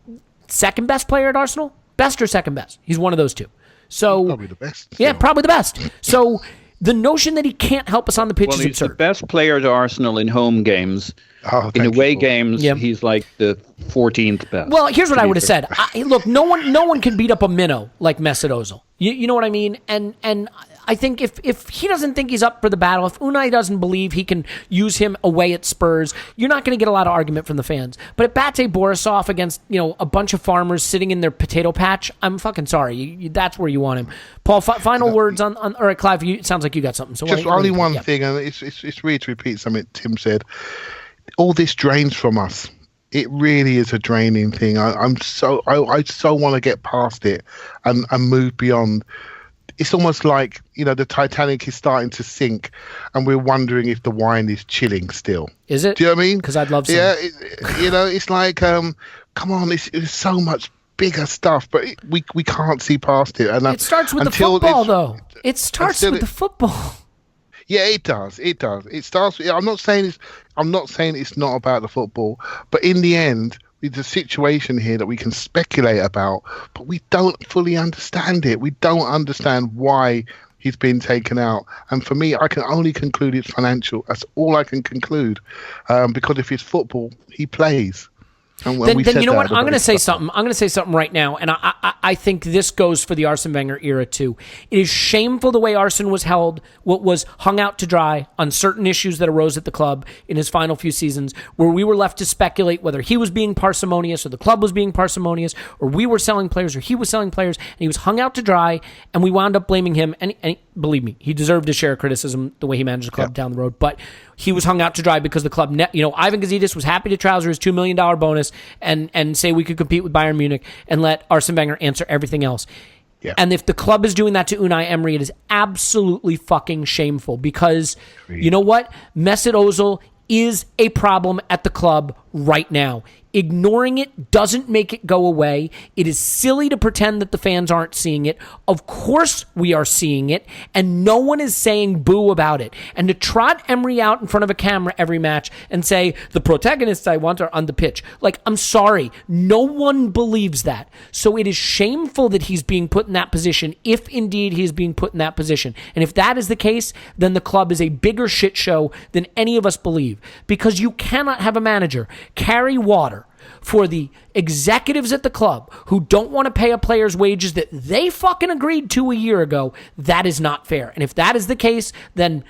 Speaker 2: second best player at Arsenal. Best or second best? He's one of those two. So
Speaker 5: probably the best.
Speaker 2: Yeah, probably the best. So the notion that he can't help us on the pitch is
Speaker 3: he's
Speaker 2: absurd.
Speaker 3: the best player at Arsenal in home games. In away games, he's like the 14th best.
Speaker 2: Well, here's what I would have said. Look, no one can beat up a minnow like Mesut Ozil. You know what I mean? And I think if he doesn't think he's up for the battle, if Unai doesn't believe he can use him away at Spurs, you're not going to get a lot of argument from the fans. But at BATE Borisov against a bunch of farmers sitting in their potato patch, I'm fucking sorry. That's where you want him. Paul, final words on. All right, Clive. It sounds like you got something. So
Speaker 5: just only one thing, and it's weird to repeat something Tim said. All this drains from us. It really is a draining thing. I so want to get past it and move beyond. It's almost like, the Titanic is starting to sink and we're wondering if the wine is chilling still.
Speaker 2: Is it?
Speaker 5: Do you know what I mean?
Speaker 2: Because I'd love some.
Speaker 5: Yeah, it's like, come on, it's so much bigger stuff, but we can't see past it. And
Speaker 2: it starts with the football, though. It starts with the football.
Speaker 5: Yeah, it does. It starts. I'm not saying it's not about the football, but in the end, it's a situation here that we can speculate about, but we don't fully understand it. We don't understand why he's been taken out. And for me, I can only conclude it's financial. That's all I can conclude, because if it's football, he plays. And
Speaker 2: then you know what? I'm going to say something. I'm going to say something right now, and I think this goes for the Arsene Wenger era too. It is shameful the way Arsene was hung out to dry on certain issues that arose at the club in his final few seasons, where we were left to speculate whether he was being parsimonious or the club was being parsimonious, or we were selling players or he was selling players, and he was hung out to dry, and we wound up blaming him. And believe me, he deserved to share criticism the way he managed the club down the road, but he was hung out to dry because the club, Ivan Gazidis was happy to trouser his $2 million bonus and say we could compete with Bayern Munich and let Arsene Wenger answer everything else. Yeah. And if the club is doing that to Unai Emery, it is absolutely fucking shameful because you know what? Mesut Ozil is a problem at the club right now. Ignoring it doesn't make it go away. It is silly to pretend that the fans aren't seeing it. Of course we are seeing it, and no one is saying boo about it. And to trot Emery out in front of a camera every match and say, the protagonists I want are on the pitch. Like, I'm sorry. No one believes that. So it is shameful that he's being put in that position, if indeed he is being put in that position. And if that is the case, then the club is a bigger shit show than any of us believe. Because you cannot have a manager carry water for the executives at the club who don't want to pay a player's wages that they fucking agreed to a year ago. That is not fair. And if that is the case, then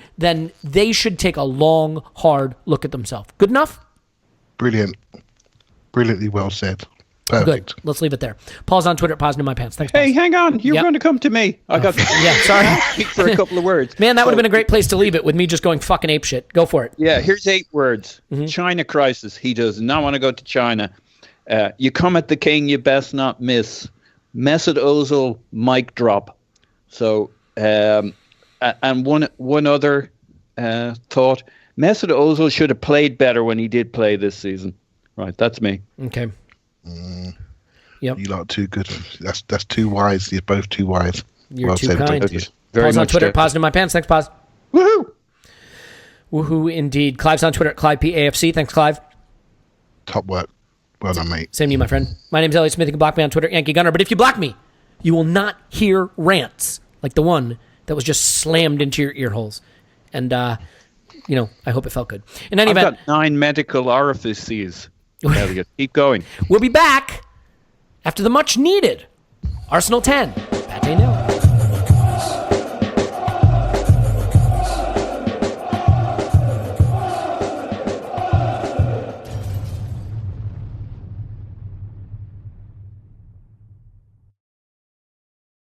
Speaker 2: they should take a long, hard look at themselves. Good enough?
Speaker 5: Brilliant. Brilliantly well said. Perfect.
Speaker 2: Good. Let's leave it there. Paul's on Twitter at Pausing in My Pants. Thanks, Paul.
Speaker 3: Hey, hang on. You're going to come to me. I got
Speaker 2: sorry.
Speaker 3: for a couple of words.
Speaker 2: Man, that would have been a great place to leave it with me just going fucking apeshit. Go for it.
Speaker 3: Yeah, here's 8 words. China crisis. He does not want to go to China. You come at the king, you best not miss. Mesut Ozil, mic drop. So, and one other thought. Mesut Ozil should have played better when he did play this season. Right, that's me.
Speaker 2: Okay. Yep.
Speaker 5: You lot are too good. That's too wise. You're both too wise.
Speaker 2: You're too kind.
Speaker 3: Very
Speaker 2: Paul's on
Speaker 3: much
Speaker 2: Twitter,
Speaker 3: so.
Speaker 2: Pausing in My Pants. Thanks, Pause.
Speaker 3: Woohoo!
Speaker 2: Woohoo, indeed. Clive's on Twitter at ClivePAFC. Thanks, Clive.
Speaker 5: Top work. Well done, mate.
Speaker 2: Same to you, my friend. My name's Elliot Smith. You can block me on Twitter, Yankee Gunner. But if you block me, you will not hear rants like the one that was just slammed into your ear holes. And, I hope it felt good. In any
Speaker 3: I've
Speaker 2: event,
Speaker 3: got 9 medical orifices. Elliot, keep going.
Speaker 2: we'll be back after the much-needed Arsenal 10. BATE 0.